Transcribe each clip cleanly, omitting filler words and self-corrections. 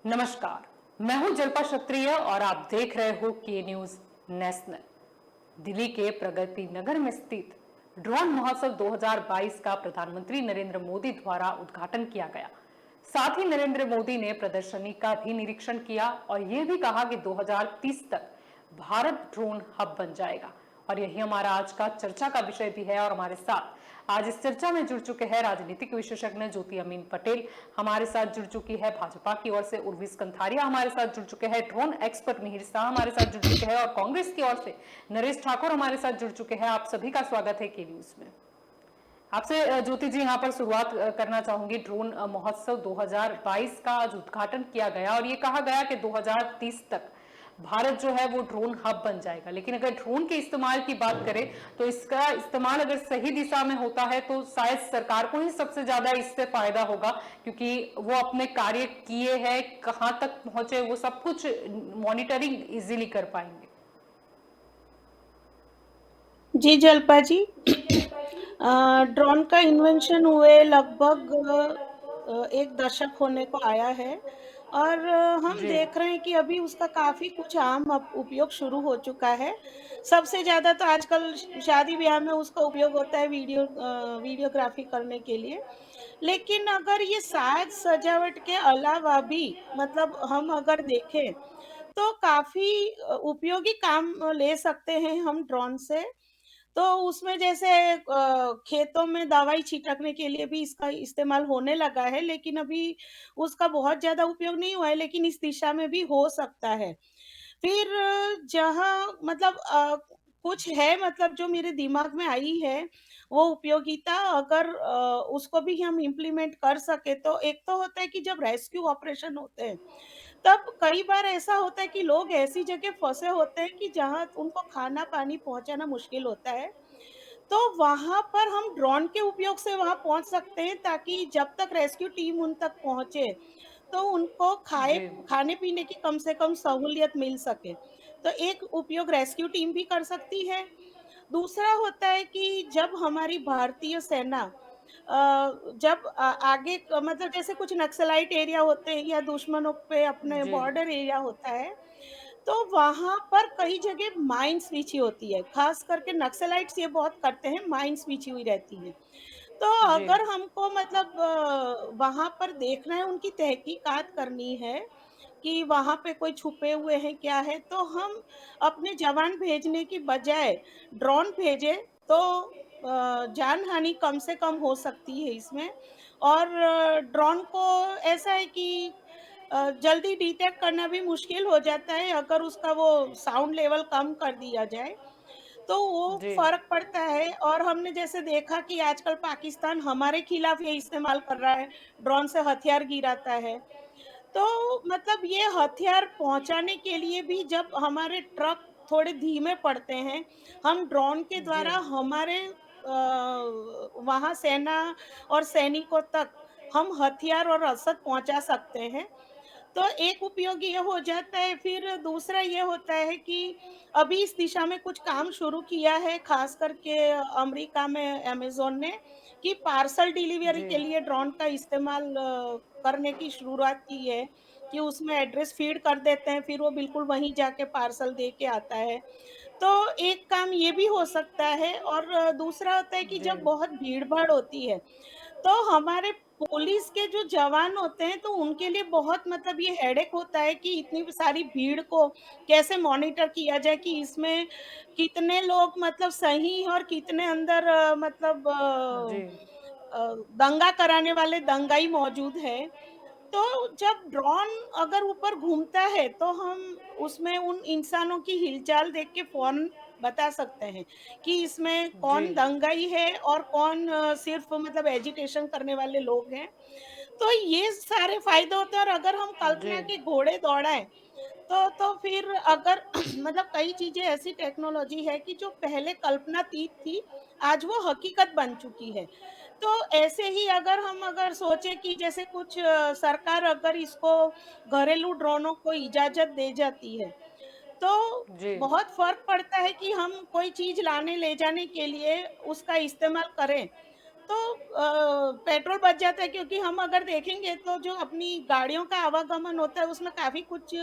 नमस्कार। मैं हूं जल्पा क्षत्रिय और आप देख रहे हो के न्यूज नेशनल। दिल्ली के प्रगति नगर में स्थित ड्रोन महोत्सव 2022 का प्रधानमंत्री नरेंद्र मोदी द्वारा उद्घाटन किया गया। साथ ही नरेंद्र मोदी ने प्रदर्शनी का भी निरीक्षण किया और यह भी कहा कि 2030 तक भारत ड्रोन हब बन जाएगा। और यही हमारा आज का चर्चा का विषय भी है। और हमारे साथ आज इस चर्चा में जुड़ चुके हैं राजनीतिक विशेषज्ञ ज्योति अमीन पटेल, हमारे साथ जुड़ चुकी है भाजपा की ओर से उर्वी कंथारिया, हमारे साथ जुड़ चुके हैं ड्रोन एक्सपर्ट मिहिर शाह, हमारे साथ जुड़ चुके हैं, और कांग्रेस की ओर से नरेश ठाकुर हमारे साथ जुड़ चुके हैं। आप सभी का स्वागत है के न्यूज में। आपसे ज्योति जी यहाँ पर शुरुआत करना चाहूंगी। ड्रोन महोत्सव 2022 का आज उद्घाटन किया गया और ये कहा गया कि 2030 तक भारत जो है वो ड्रोन हब बन जाएगा। लेकिन अगर ड्रोन के इस्तेमाल की बात करें तो इसका इस्तेमाल अगर सही दिशा में होता है तो शायद सरकार को ही सबसे ज्यादा इससे फायदा होगा, क्योंकि वो अपने कार्य किए हैं, कहां तक पहुंचे, वो सब कुछ मॉनिटरिंग इजीली कर पाएंगे। जी जल्पा जी। ड्रोन का इन्वेंशन हुए लगभग एक दशक होने को आया है और हम जी देख रहे हैं कि अभी उसका काफ़ी कुछ आम उपयोग शुरू हो चुका है। सबसे ज़्यादा तो आजकल शादी ब्याह में उसका उपयोग होता है वीडियोग्राफी करने के लिए। लेकिन अगर ये साज सजावट के अलावा भी मतलब हम अगर देखें तो काफ़ी उपयोगी काम ले सकते हैं हम ड्रोन से। तो उसमें जैसे खेतों में दवाई छिड़कने के लिए भी इसका इस्तेमाल होने लगा है, लेकिन अभी उसका बहुत ज़्यादा उपयोग नहीं हुआ है, लेकिन इस दिशा में भी हो सकता है। फिर जहाँ मतलब कुछ है मतलब जो मेरे दिमाग में आई है, वो उपयोगिता अगर उसको भी हम इम्प्लीमेंट कर सकें, तो एक तो होता है कि जब रेस्क्यू ऑपरेशन होते हैं, तब कई बार ऐसा होता है कि लोग ऐसी जगह फँसे होते हैं कि जहाँ उनको खाना-पानी पहुँचाना मुश्किल होता है। तो वहाँ पर हम ड्रोन के उपयोग से वहाँ पहुँच सकते हैं ताकि जब तक रेस्क्यू टीम उन तक पहुँचे, तो उनको जी खाने-पीने की कम से कम सहूलियत मिल सके। तो एक उपयोग रेस्क्यू टीम भी कर सकती है। दूसरा होता है कि जब हमारी भारतीय सेना जब आगे मतलब जैसे कुछ नक्सलाइट एरिया होते हैं या दुश्मनों पे अपने जी बॉर्डर एरिया होता है, तो वहाँ पर कई जगह माइन्स बिछी होती है, खास करके नक्सलाइट्स ये बहुत करते हैं, माइन्स बिछी हुई रहती हैं। तो जी अगर हमको मतलब वहाँ पर देखना है, उनकी तहकीकात करनी है कि वहाँ पे कोई छुपे हुए हैं, क्या है, तो हम अपने जवान भेजने की बजाय ड्रोन भेजें, तो जान-हानि कम से कम हो सकती है इसमें। और ड्रोन को ऐसा है कि जल्दी डिटेक्ट करना भी मुश्किल हो जाता है, अगर उसका वो साउंड लेवल कम कर दिया जाए, तो वो जी फ़र्क पड़ता है। और हमने जैसे देखा कि आजकल पाकिस्तान हमारे खिलाफ ये इस्तेमाल कर रहा है, ड्रोन से हथियार गिराता है। तो मतलब ये हथियार पहुँचाने के लिए भी जब हमारे ट्रक थोड़े धीमे पड़ते हैं, हम ड्रोन के जी द्वारा हमारे वहाँ सेना और सैनिकों तक हम हथियार और रसद पहुँचा सकते हैं। तो एक उपयोग ये हो जाता है, फिर दूसरा ये होता है कि अभी इस दिशा में कुछ काम शुरू किया है, ख़ास करके अमेरिका में अमेज़न ने, कि पार्सल डिलीवरी जी के लिए ड्रोन का इस्तेमाल करने की शुरुआत की है, कि उसमें एड्रेस फ़ीड कर देते हैं, फिर वो बिल्कुल वहीं जाके पार्सल दे के आता है। तो एक काम ये भी हो सकता है। और दूसरा होता है कि जी जब बहुत भीड़-भाड़ होती है, तो हमारे पुलिस के जो जवान होते हैं, तो उनके लिए बहुत मतलब ये हेडेक होता है कि इतनी सारी भीड़ को कैसे मॉनिटर किया जाए कि इसमें कितने लोग मतलब सही हैं और कितने अंदर मतलब जी दंगा कराने वाले दंगाई मौजूद हैं। तो जब ड्रोन अगर ऊपर घूमता है, तो हम उसमें उन इंसानों की हिलचाल देख के फ़ौरन बता सकते हैं कि इसमें जी कौन दंगाई है और कौन सिर्फ़ मतलब एजिटेशन करने वाले लोग हैं। तो ये सारे फ़ायदे होते हैं। और अगर हम जी कल्पना के घोड़े दौड़ाएँ, तो फिर अगर मतलब कई चीज़ें ऐसी टेक्नोलॉजी है कि जो पहले कल्पनातीत थी, आज वो हकीकत बन चुकी है। तो ऐसे ही अगर सोचें कि जैसे कुछ सरकार अगर इसको घरेलू ड्रोनों को इजाज़त दे जाती है, तो जी बहुत फ़र्क पड़ता है कि हम कोई चीज़ लाने ले जाने के लिए उसका इस्तेमाल करें। तो पेट्रोल बच जाता है, क्योंकि हम अगर देखेंगे तो जो अपनी गाड़ियों का आवागमन होता है उसमें काफ़ी कुछ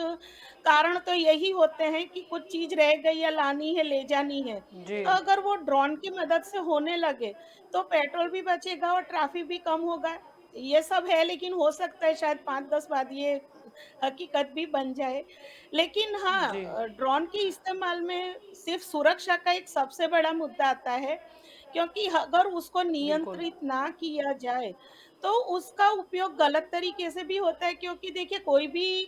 कारण तो यही होते हैं कि कुछ चीज़ रह गई या लानी है, ले जानी है। जी, तो अगर वो ड्रोन की मदद से होने लगे, तो पेट्रोल भी बचेगा और ट्रैफिक भी कम होगा। ये सब है, लेकिन हो सकता है शायद 5-10 बाद ये हकीकत भी बन जाए। लेकिन हाँ, जी, ड्रोन के इस्तेमाल में सिर्फ़ सुरक्षा का एक सबसे बड़ा मुद्दा आता है, क्योंकि अगर उसको बिल्कुल, नियंत्रित ना किया जाए, तो उसका उपयोग गलत तरीके से भी होता है, क्योंकि देखिए कोई भी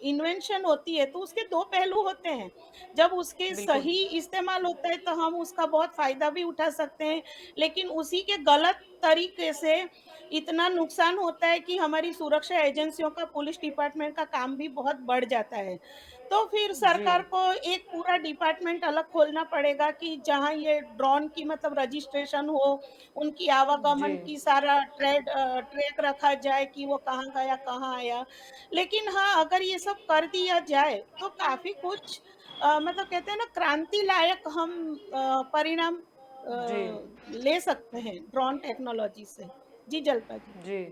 इन्वेंशन होती है तो उसके 2 पहलू होते हैं। जब उसके बिल्कुल, सही इस्तेमाल होता है तो हम उसका बहुत फ़ायदा भी उठा सकते हैं, लेकिन उसी के गलत तरीके से इतना नुकसान होता है कि हमारी सुरक्षा एजेंसियों का, पुलिस डिपार्टमेंट का काम भी बहुत बढ़ जाता है। तो फिर जी, सरकार को एक पूरा डिपार्टमेंट अलग खोलना पड़ेगा कि जहाँ ये ड्रोन की मतलब रजिस्ट्रेशन हो, उनकी जी, आवागमन की सारा ट्रैक रखा जाए कि वो कहाँ गया, कहाँ आया। लेकिन हाँ, अगर ये सब कर दिया जाए, तो काफ़ी कुछ मतलब कहते हैं ना, क्रांति लायक हम परिणाम जी, ले सकते हैं ड्रोन टेक्नोलॉजी से। जी, जल्पा जी। जी।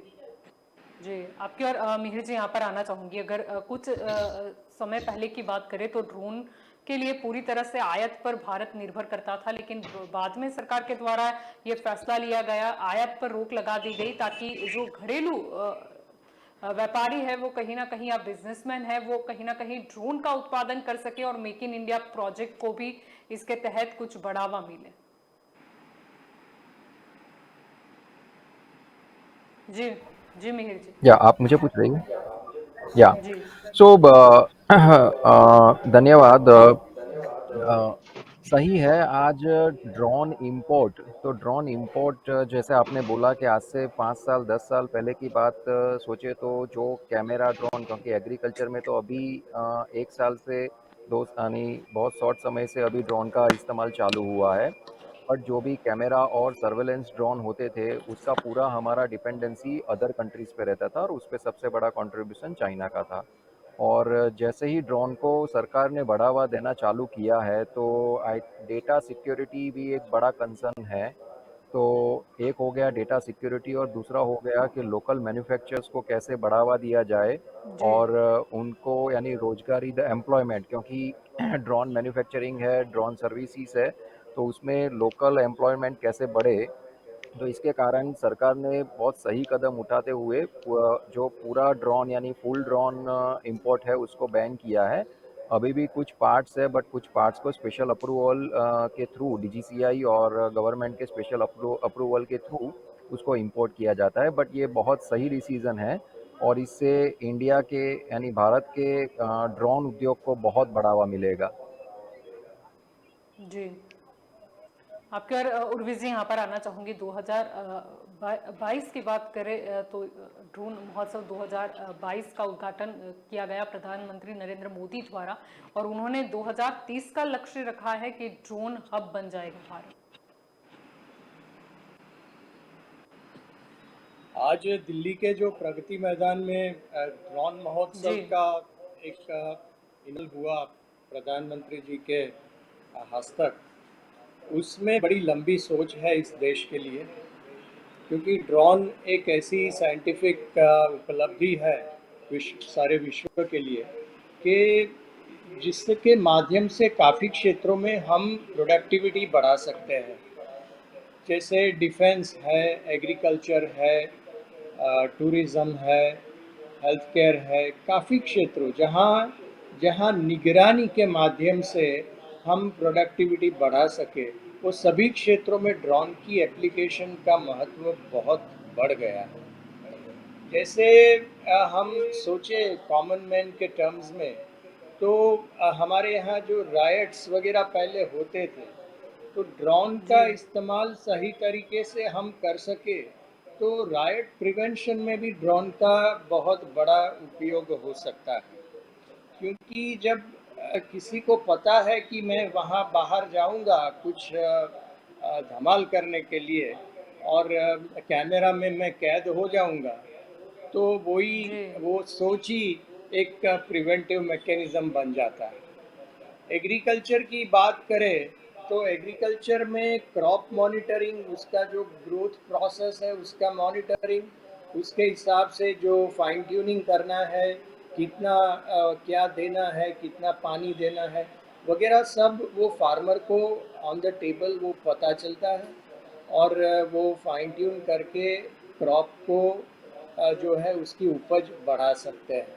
जी, आपकी और मिहिर जी यहाँ पर आना चाहूँगी। अगर कुछ समय पहले की बात करें तो ड्रोन के लिए पूरी तरह से आयात पर भारत निर्भर करता था, लेकिन बाद में सरकार के द्वारा ये फैसला लिया गया, आयात पर रोक लगा दी गई ताकि जो घरेलू व्यापारी है वो कहीं ना कहीं, या बिजनेसमैन है वो कहीं ना कहीं ड्रोन का उत्पादन कर सके और मेक इन इंडिया प्रोजेक्ट को भी इसके तहत कुछ बढ़ावा मिले। जी, जी मिहिर जी। या आप मुझे पूछ रही हैं? या जी, सो धन्यवाद। सही है। आज ड्रोन इंपोर्ट जैसे आपने बोला कि आज से 5 साल 10 साल पहले की बात सोचे तो जो कैमरा ड्रोन, क्योंकि एग्रीकल्चर में तो अभी 1 साल से दो यानी बहुत शॉर्ट समय से अभी ड्रोन का इस्तेमाल चालू हुआ है। बट जो भी कैमरा और सर्वेलेंस ड्रोन होते थे उसका पूरा हमारा डिपेंडेंसी अदर कंट्रीज़ पे रहता था और उस पे सबसे बड़ा कंट्रीब्यूशन चाइना का था। और जैसे ही ड्रोन को सरकार ने बढ़ावा देना चालू किया है तो आई डेटा सिक्योरिटी भी एक बड़ा कंसर्न है। तो एक हो गया डेटा सिक्योरिटी और दूसरा हो गया कि लोकल मैन्युफैक्चरर्स को कैसे बढ़ावा दिया जाए जी, और उनको यानी रोजगारी द एम्प्लॉयमेंट, क्योंकि ड्रोन मैन्युफैक्चरिंग है, ड्रोन सर्विसेज है, तो उसमें लोकल एम्प्लॉयमेंट कैसे बढ़े। तो इसके कारण सरकार ने बहुत सही कदम उठाते हुए जो पूरा ड्रोन यानी फुल ड्रोन इंपोर्ट है उसको बैन किया है। अभी भी कुछ पार्ट्स है बट कुछ पार्ट्स को स्पेशल अप्रूवल के थ्रू डीजीसीआई और गवर्नमेंट के स्पेशल अप्रूवल के थ्रू उसको इंपोर्ट किया जाता है। बट ये बहुत सही डिसीज़न है और इससे इंडिया के यानी भारत के ड्रोन उद्योग को बहुत बढ़ावा मिलेगा। जी। आपके और उर्वी जी यहाँ पर आना चाहूँगी। 2022 की बात करें तो ड्रोन महोत्सव 2022 का उद्घाटन किया गया प्रधानमंत्री नरेंद्र मोदी द्वारा, और उन्होंने 2030 का लक्ष्य रखा है कि ड्रोन हब बन जाएगा भारत। आज दिल्ली के जो प्रगति मैदान में ड्रोन जी, महोत्सव का एक इनल हुआ प्रधानमंत्री जी के हस्तक, उसमें बड़ी लंबी सोच है इस देश के लिए, क्योंकि ड्रोन एक ऐसी साइंटिफिक उपलब्धि है सारे विश्व के लिए कि जिसके माध्यम से काफ़ी क्षेत्रों में हम प्रोडक्टिविटी बढ़ा सकते हैं। जैसे डिफेंस है, एग्रीकल्चर है, टूरिज़्म है, हेल्थ केयर है, काफ़ी क्षेत्रों जहाँ जहाँ निगरानी के माध्यम से हम प्रोडक्टिविटी बढ़ा सके, वो सभी क्षेत्रों में ड्रोन की एप्लीकेशन का महत्व बहुत बढ़ गया है। जैसे हम सोचे कॉमन मैन के टर्म्स में, तो हमारे यहाँ जो रायट्स वगैरह पहले होते थे, तो ड्रोन जी, का इस्तेमाल सही तरीके से हम कर सके तो रायट प्रिवेंशन में भी ड्रोन का बहुत बड़ा उपयोग हो सकता है। क्योंकि जब किसी को पता है कि मैं वहाँ बाहर जाऊँगा कुछ धमाल करने के लिए और कैमरा में मैं कैद हो जाऊँगा, तो वही जी, वो सोच ही एक प्रिवेंटिव मैकेनिज्म बन जाता है। एग्रीकल्चर की बात करें तो एग्रीकल्चर में क्रॉप मॉनिटरिंग, उसका जो ग्रोथ प्रोसेस है उसका मॉनिटरिंग, उसके हिसाब से जो फाइन ट्यूनिंग करना है, कितना क्या देना है, कितना पानी देना है वगैरह, सब वो फार्मर को ऑन द टेबल वो पता चलता है और वो फाइन ट्यून करके क्रॉप को जो है उसकी उपज बढ़ा सकते हैं।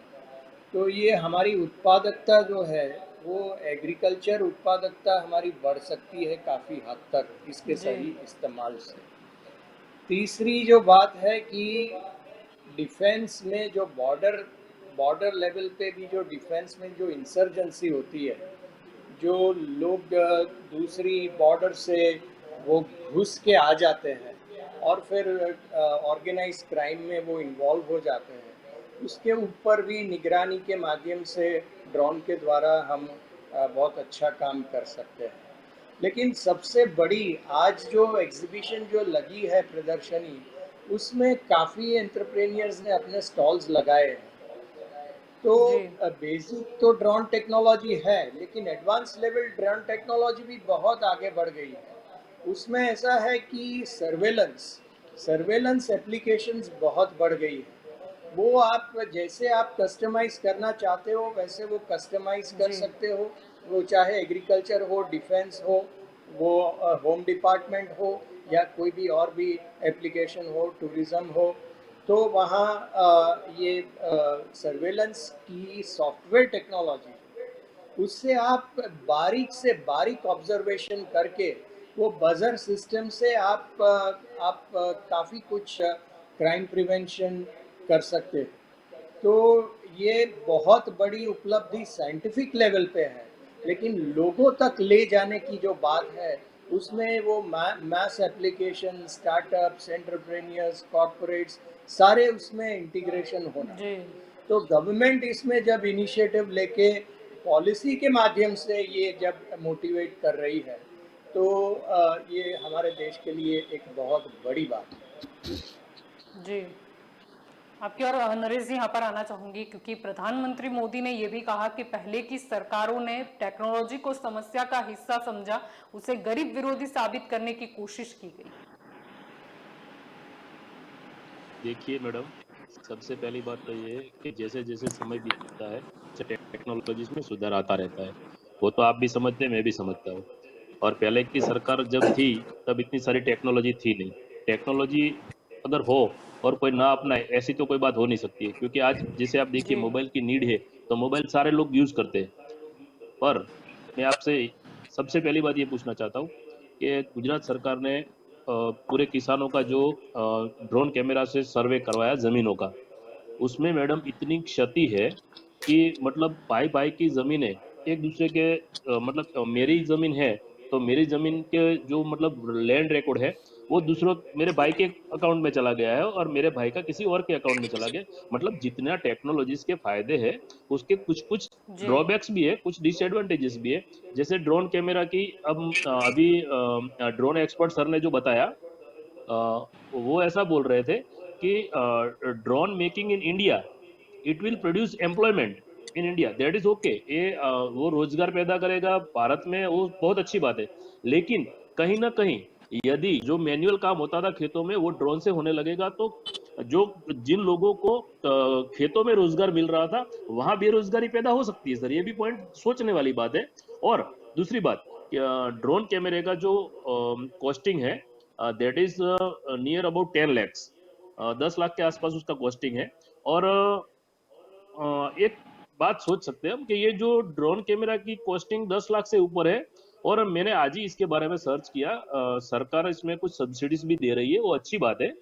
तो ये हमारी उत्पादकता जो है वो एग्रीकल्चर उत्पादकता हमारी बढ़ सकती है काफ़ी हद तक इसके जी सही इस्तेमाल से। तीसरी जो बात है कि डिफेंस में जो बॉर्डर बॉर्डर लेवल पे भी जो डिफेंस में जो इंसर्जेंसी होती है, जो लोग दूसरी बॉर्डर से वो घुस के आ जाते हैं और फिर ऑर्गेनाइज क्राइम में वो इन्वॉल्व हो जाते हैं, उसके ऊपर भी निगरानी के माध्यम से ड्रोन के द्वारा हम बहुत अच्छा काम कर सकते हैं। लेकिन सबसे बड़ी आज जो एग्जीबिशन जो लगी है प्रदर्शनी, उसमें काफ़ी एंटरप्रेन्योर्स ने अपने स्टॉल्स लगाए हैं। तो जी बेसिक तो ड्रोन टेक्नोलॉजी है, लेकिन एडवांस लेवल ड्रोन टेक्नोलॉजी भी बहुत आगे बढ़ गई है। उसमें ऐसा है कि सर्वेलेंस सर्वेलेंस एप्लीकेशंस बहुत बढ़ गई है। वो आप जैसे आप कस्टमाइज करना चाहते हो वैसे वो कस्टमाइज कर जी सकते हो। वो चाहे एग्रीकल्चर हो, डिफेंस हो, वो होम डिपार्टमेंट हो, या कोई भी और भी एप्लीकेशन हो, टूरिज्म हो, तो वहाँ ये सर्वेलेंस की सॉफ्टवेयर टेक्नोलॉजी, उससे आप बारीक से बारीक ऑब्जर्वेशन करके वो बजर सिस्टम से आप काफ़ी कुछ क्राइम प्रिवेंशन कर सकते हैं। तो ये बहुत बड़ी उपलब्धि साइंटिफिक लेवल पे है, लेकिन लोगों तक ले जाने की जो बात है उसमें वो mass application, startups, entrepreneurs, corporates, सारे उसमें इंटीग्रेशन होना। जी तो गवर्नमेंट इसमें जब इनिशिएटिव लेके पॉलिसी के माध्यम से ये जब मोटिवेट कर रही है, तो ये हमारे देश के लिए एक बहुत बड़ी बात है। जी आपकी और नरेश जी यहाँ पर आना चाहूंगी, क्योंकि प्रधानमंत्री मोदी ने यह भी कहा कि पहले की सरकारों ने टेक्नोलॉजी को समस्या का हिस्सा समझा, उसे गरीब विरोधी साबित करने की कोशिश की गई। देखिए मैडम, सबसे पहली बात तो ये है कि जैसे जैसे समय बीतता है टेक्नोलॉजीज में सुधार आता रहता है। वो तो आप भी समझते हैं, मैं भी समझता हूँ। और पहले की सरकार जब थी तब इतनी सारी टेक्नोलॉजी थी नहीं। टेक्नोलॉजी अगर हो और कोई ना अपनाए ऐसी तो कोई बात हो नहीं सकती है, क्योंकि आज जैसे आप देखिए जी मोबाइल की नीड है तो मोबाइल सारे लोग यूज करते हैं। पर मैं आपसे सबसे पहली बात ये पूछना चाहता हूँ कि गुजरात सरकार ने पूरे किसानों का जो ड्रोन कैमरा से सर्वे करवाया जमीनों का, उसमें मैडम इतनी क्षति है कि मतलब भाई भाई की जमीन है एक दूसरे के मतलब मेरी जमीन है तो मेरी जमीन के जो मतलब लैंड रिकॉर्ड है वो दूसरों मेरे भाई के अकाउंट में चला गया है और मेरे भाई का किसी और के अकाउंट में चला गया। मतलब जितना टेक्नोलॉजीज के फायदे हैं उसके कुछ कुछ जी ड्रॉबैक्स भी है, कुछ डिसएडवांटेजेस भी है। जैसे ड्रोन कैमरा की अब अभी ड्रोन एक्सपर्ट सर ने जो बताया, वो ऐसा बोल रहे थे कि drone making in India it will produce employment in India, that is okay. ये वो रोजगार पैदा करेगा भारत में, वो बहुत अच्छी बात है। लेकिन कहीं ना कहीं यदि जो मैनुअल काम होता था खेतों में वो ड्रोन से होने लगेगा तो जो जिन लोगों को खेतों में रोजगार मिल रहा था वहां बेरोजगारी पैदा हो सकती है सर, ये भी पॉइंट सोचने वाली बात है। और दूसरी बात, ड्रोन कैमरे का जो कॉस्टिंग है that is near about 10 lakhs, 10 lakh के आसपास उसका कॉस्टिंग है। और एक बात सोच सकते हैं हम कि ये जो ड्रोन कैमरा की कॉस्टिंग 10 लाख से ऊपर है, और मैंने आज ही इसके बारे में सर्च किया, सरकार इसमें कुछ सब्सिडीज भी दे रही है, वो अच्छी बात है।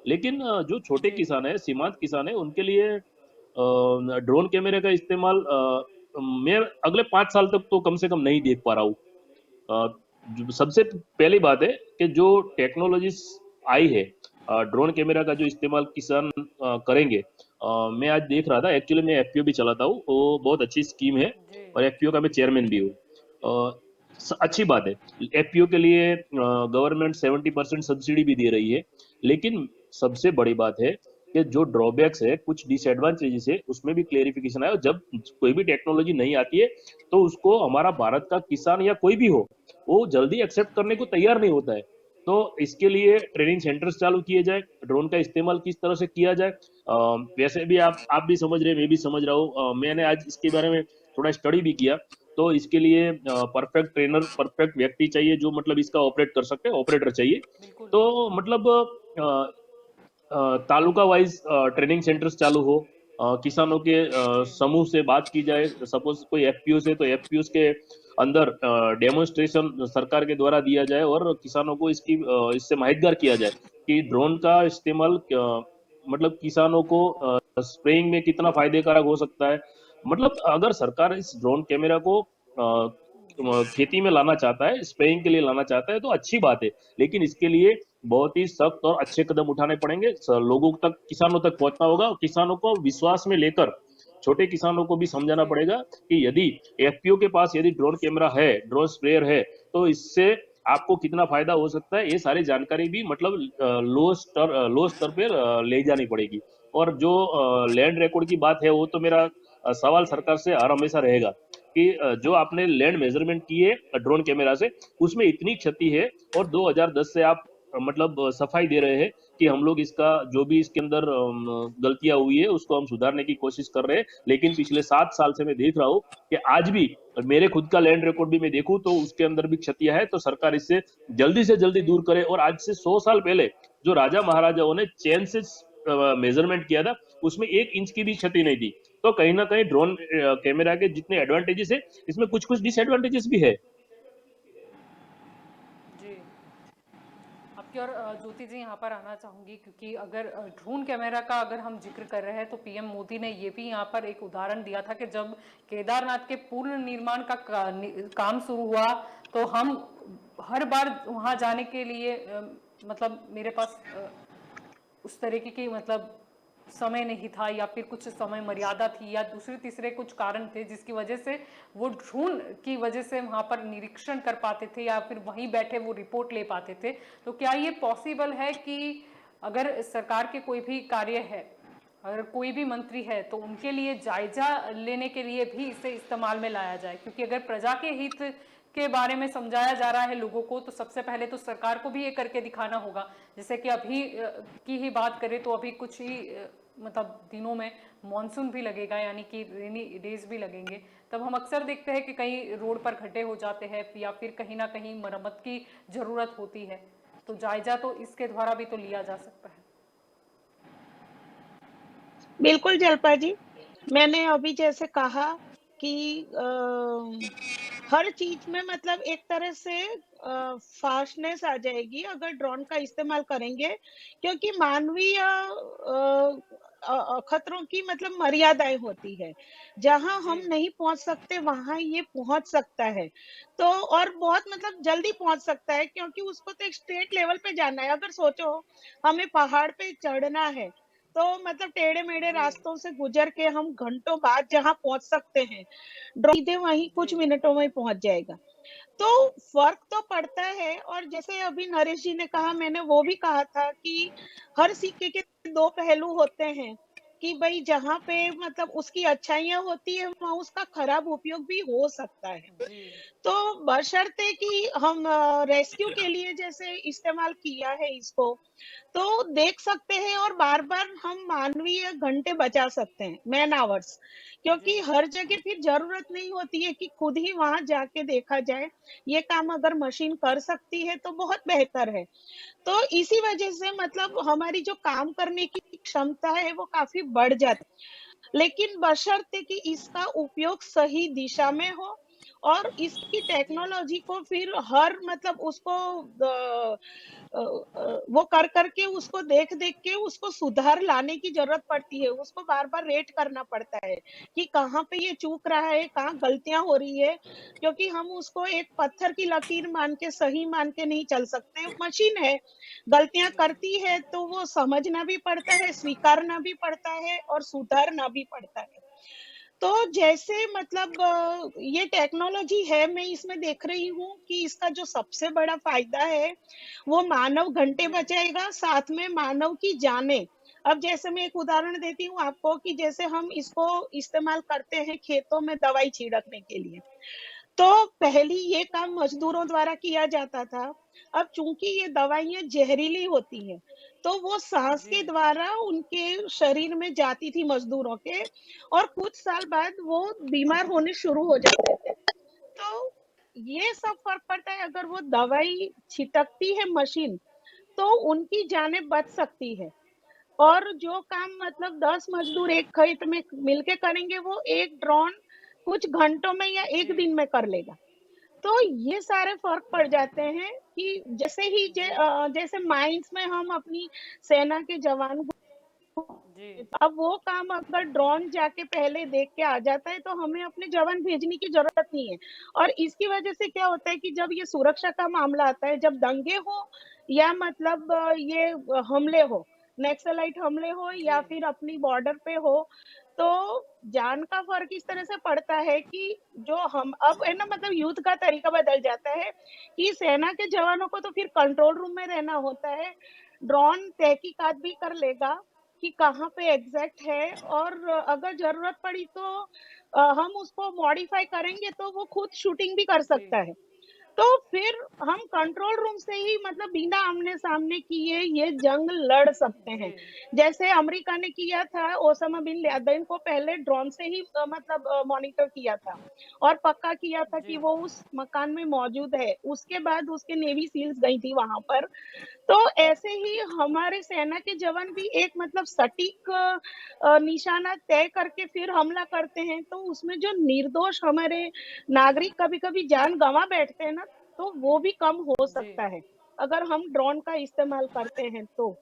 लेकिन जो छोटे जी किसान है, सीमांत किसान है, उनके लिए ड्रोन कैमरे का इस्तेमाल मैं अगले 5 साल तक तो कम से कम नहीं देख पा रहा हूँ। सबसे पहली बात है कि जो टेक्नोलॉजीज आई है ड्रोन कैमरा का जो इस्तेमाल किसान करेंगे, मैं आज देख रहा था, एक्चुअली मैं एफपीओ भी चलाता हूँ, वो बहुत अच्छी स्कीम है जी और एफपीओ का मैं चेयरमैन भी हूँ। अच्छी बात है, एफपीओ के लिए गवर्नमेंट 70% सब्सिडी भी दे रही है। लेकिन सबसे बड़ी बात है कि जो ड्रॉबैक्स है, कुछ डिसएडवांटेजेस है, उसमें भी क्लेरिफिकेशन आया। जब कोई भी टेक्नोलॉजी नहीं आती है तो उसको हमारा भारत का किसान या कोई भी हो वो जल्दी एक्सेप्ट करने को तैयार नहीं होता है। तो इसके लिए ट्रेनिंग सेंटर्स चालू किए जाए, ड्रोन का इस्तेमाल किस तरह से किया जाए। वैसे भी आप भी समझ रहे हैं, मैं भी समझ रहा हूँ। मैंने आज इसके बारे में थोड़ा स्टडी भी किया। तो इसके लिए परफेक्ट ट्रेनर, परफेक्ट व्यक्ति चाहिए जो मतलब इसका ऑपरेट कर सकते हैं, ऑपरेटर चाहिए। बिल्कुल। तो मतलब तालुका वाइज ट्रेनिंग सेंटर्स चालू हो, किसानों के जी समूह से बात की जाए। सपोज कोई एफपीओ है तो एफपीओ के अंदर डेमोन्स्ट्रेशन सरकार के द्वारा दिया जाए और किसानों को इससे माहितगार किया जाए कि ड्रोन का इस्तेमाल मतलब किसानों को स्प्रेइंग में कितना फायदे कारक हो सकता है। मतलब अगर सरकार इस ड्रोन कैमरा को खेती में लाना चाहता है, स्प्रेइंग के लिए लाना चाहता है तो अच्छी बात है, लेकिन इसके लिए बहुत ही सख्त और अच्छे कदम उठाने पड़ेंगे। लोगों तक, किसानों तक पहुंचना होगा और किसानों को विश्वास में लेकर छोटे किसानों को भी समझाना जी पड़ेगा कि यदि एफपीओ के पास यदि ड्रोन कैमरा है, ड्रोन स्प्रेयर है, तो इससे आपको कितना फायदा हो सकता है, ये सारी जानकारी भी मतलब लो स्तर पे ले जानी पड़ेगी। और जो लैंड रिकॉर्ड की बात है, वो तो मेरा सवाल सरकार से हर हमेशा रहेगा कि जो आपने लैंड मेजरमेंट किए ड्रोन कैमरा से, उसमें इतनी क्षति है और 2010 से आप मतलब सफाई दे रहे हैं कि हम लोग इसका जो भी इसके अंदर गलतियां हुई है उसको हम सुधारने की कोशिश कर रहे हैं। लेकिन पिछले 7 साल से मैं देख रहा हूँ कि आज भी मेरे खुद का लैंड रिकॉर्ड भी मैं देखूं तो उसके अंदर भी क्षतियां है। तो सरकार इससे जल्दी से जल्दी जी दूर करे। और आज से 100 साल पहले जो राजा महाराजाओं ने चैन से मेजरमेंट किया था, उसमें 1 इंच की भी क्षति नहीं थी। तो कहीं ना कहीं ड्रोन कैमरा के जितने एडवांटेजेस है, इसमें कुछ कुछ डिसएडवांटेजेस भी है। जी आपकी और ज्योति जी यहाँ पर आना चाहूंगी, क्योंकि अगर ड्रोन कैमरा का अगर हम जिक्र कर रहे हैं तो पीएम मोदी ने ये भी यहाँ पर एक उदाहरण दिया था कि जब केदारनाथ के पूर्ण निर्माण का काम शुरू हुआ तो हम हर बार वहाँ जाने के लिए मतलब मेरे पास उस तरीके की मतलब समय नहीं था, या फिर कुछ समय मर्यादा थी, या दूसरे तीसरे कुछ कारण थे जिसकी वजह से वो ड्रोन की वजह से वहां पर निरीक्षण कर पाते थे या फिर वहीं बैठे वो रिपोर्ट ले पाते थे। तो क्या ये पॉसिबल है कि अगर सरकार के कोई भी कार्य है, अगर कोई भी मंत्री है, तो उनके लिए जायजा लेने के लिए भी इसे इस्तेमाल में लाया जाए? क्योंकि अगर प्रजा के हित के बारे में समझाया जा रहा है लोगों को, तो सबसे पहले तो सरकार को भी ये करके दिखाना होगा। जैसे कि अभी की ही बात करें तो अभी कुछ ही मतलब दिनों में मॉनसून भी लगेगा, यानी कि रेनी डेज भी लगेंगे। तब हम अक्सर देखते हैं कि कहीं रोड पर खड्डे हो जाते हैं या फिर कहीं ना कहीं मरम्मत की जरूरत होती है। तो जायजा तो इसके द्वारा भी तो लिया जा सकता है। बिल्कुल जलपा जी, मैंने अभी जैसे कहा कि हर चीज में मतलब एक तरह से फास्टनेस आ जाएगी अगर ड्रोन का इस्तेमाल करेंगे, क्योंकि मानवीय खतरों की मतलब मर्यादाएं होती है। जहां जी हम नहीं पहुंच सकते वहां ये पहुंच सकता है। तो और बहुत मतलब जल्दी पहुंच सकता है, क्योंकि उसको तो एक स्टेट लेवल पे जाना है। अगर सोचो हमें पहाड़ पे चढ़ना है, तो मतलब टेढ़े मेढ़े जी रास्तों से गुजर के हम घंटों बाद जहां पहुंच सकते हैं, ड्रोन सीधे वहीं जी कुछ मिनटों में पहुंच जाएगा। तो फर्क तो पड़ता है। और जैसे अभी नरेश जी ने कहा, मैंने वो भी कहा था कि हर सिक्के के दो पहलू होते हैं, कि भाई जहां पे मतलब उसकी अच्छाइयां होती है वहां उसका खराब उपयोग भी हो सकता है। जी तो बशर्ते कि हम रेस्क्यू के लिए जैसे इस्तेमाल किया है इसको, तो देख सकते हैं और बार-बार हम मानवीय घंटे बचा सकते हैं, मैन आवर्स। जी क्योंकि हर जगह फिर ज़रूरत नहीं होती है कि खुद ही वहाँ जाके देखा जाए। ये काम अगर मशीन कर सकती है तो बहुत बेहतर है। तो इसी वजह से मतलब हमारी जो काम करने की क्षमता है वो काफ़ी बढ़ जाती है। लेकिन बशर्ते कि इसका उपयोग सही दिशा में हो और इसकी जी टेक्नोलॉजी को फिर हर मतलब उसको वो कर करके उसको देख देख के उसको सुधार लाने की जरूरत पड़ती है। उसको बार बार रेट करना पड़ता है कि कहाँ पे ये चूक रहा है, कहाँ गलतियां हो रही है। क्योंकि हम उसको एक पत्थर की लकीर मान के, सही मान के नहीं चल सकते। मशीन है, गलतियां करती है तो वो समझना भी पड़ता है, स्वीकारना भी पड़ता है और सुधारना भी पड़ता है। तो जैसे मतलब ये टेक्नोलॉजी है, मैं इसमें देख रही हूँ कि इसका जो सबसे बड़ा फायदा है वो मानव घंटे जी बचाएगा, साथ में मानव की जानें। अब जैसे मैं एक उदाहरण देती हूँ आपको कि जैसे हम इसको इस्तेमाल करते हैं खेतों में दवाई छिड़कने के लिए, तो पहले ये काम मजदूरों द्वारा किया जाता था। अब चूंकि ये दवाइयाँ जहरीली होती हैं, तो वो सांस के जी द्वारा उनके शरीर में जाती थी मजदूरों के, और कुछ साल बाद वो बीमार होने शुरू हो जाते थे। तो ये सब फर्क पड़ता है। अगर वो दवाई छिटकती है मशीन, तो उनकी जानें बच सकती है। और जो काम मतलब 10 मजदूर एक खेत में मिलके करेंगे, वो एक ड्रोन कुछ घंटों में या जी एक दिन में कर लेगा। तो ये सारे फर्क पड़ जाते हैं कि जी जैसे माइंस में हम अपनी सेना के जवान जी अब वो काम अगर ड्रोन जाके पहले देख के आ जाता है, तो हमें अपने जवान भेजने की जरूरत नहीं है। और इसकी वजह से क्या होता है कि जब ये सुरक्षा का मामला आता है, जब दंगे हो या मतलब हमले हो, नक्सलाइट हमले हो जी या फिर अपनी बॉर्डर पे हो, तो जान का फर्क इस तरह से पड़ता है कि जो हम अब है ना, मतलब युद्ध का तरीका बदल जाता है कि सेना के जवानों को तो फिर कंट्रोल रूम में रहना होता है। ड्रोन तहकीकात भी कर लेगा कि कहाँ पे एग्जैक्ट है, और अगर जरूरत पड़ी तो हम उसको मॉडिफाई करेंगे तो वो खुद शूटिंग भी कर जी सकता है। तो फिर हम कंट्रोल रूम से ही मतलब बिना आमने-सामने किए ये जंग लड़ सकते जी हैं। जैसे अमेरिका ने किया था, ओसामा बिन लादेन को पहले ड्रोन से ही मतलब मॉनिटर किया था और पक्का किया था जी कि वो उस मकान में मौजूद है। उसके बाद उसके नेवी सील्स गई थी वहाँ पर। तो ऐसे ही हमारे सेना के जवान भी एक मतलब सटीक निशाना तय करके फिर हमला करते हैं, तो उसमें जो निर्दोष हमारे नागरिक कभी-कभी जान गँवा बैठते हैं ना, तो वो भी कम हो जी सकता है, अगर हम ड्रोन का इस्तेमाल करते हैं तो।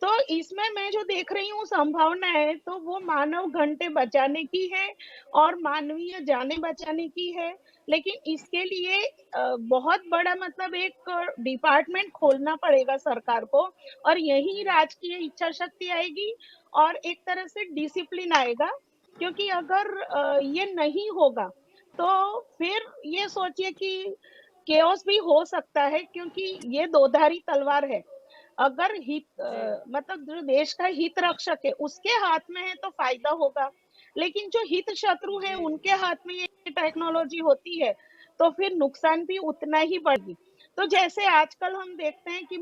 तो इसमें मैं जो देख रही हूँ संभावनाएँ, तो वो मानव घंटे बचाने की है और मानवीय जानें बचाने की है। लेकिन इसके लिए बहुत बड़ा मतलब एक डिपार्टमेंट खोलना पड़ेगा सरकार को, और यहीं जी राजकीय इच्छा शक्ति आएगी और एक तरह से डिसिप्लिन आएगा। क्योंकि अगर ये नहीं होगा, तो फिर ये सोचिए कि केओस भी हो सकता है, क्योंकि ये दो-धारी तलवार है। अगर जी मतलब जो देश का हित रक्षक है, उसके हाथ में है तो फ़ायदा होगा। लेकिन जो हित शत्रु हैं, जी उनके हाथ में ये टेक्नोलॉज़ी होती है, तो फिर नुकसान भी उतना ही बढ़ेगी। तो जैसे आजकल हम देखते हैं कि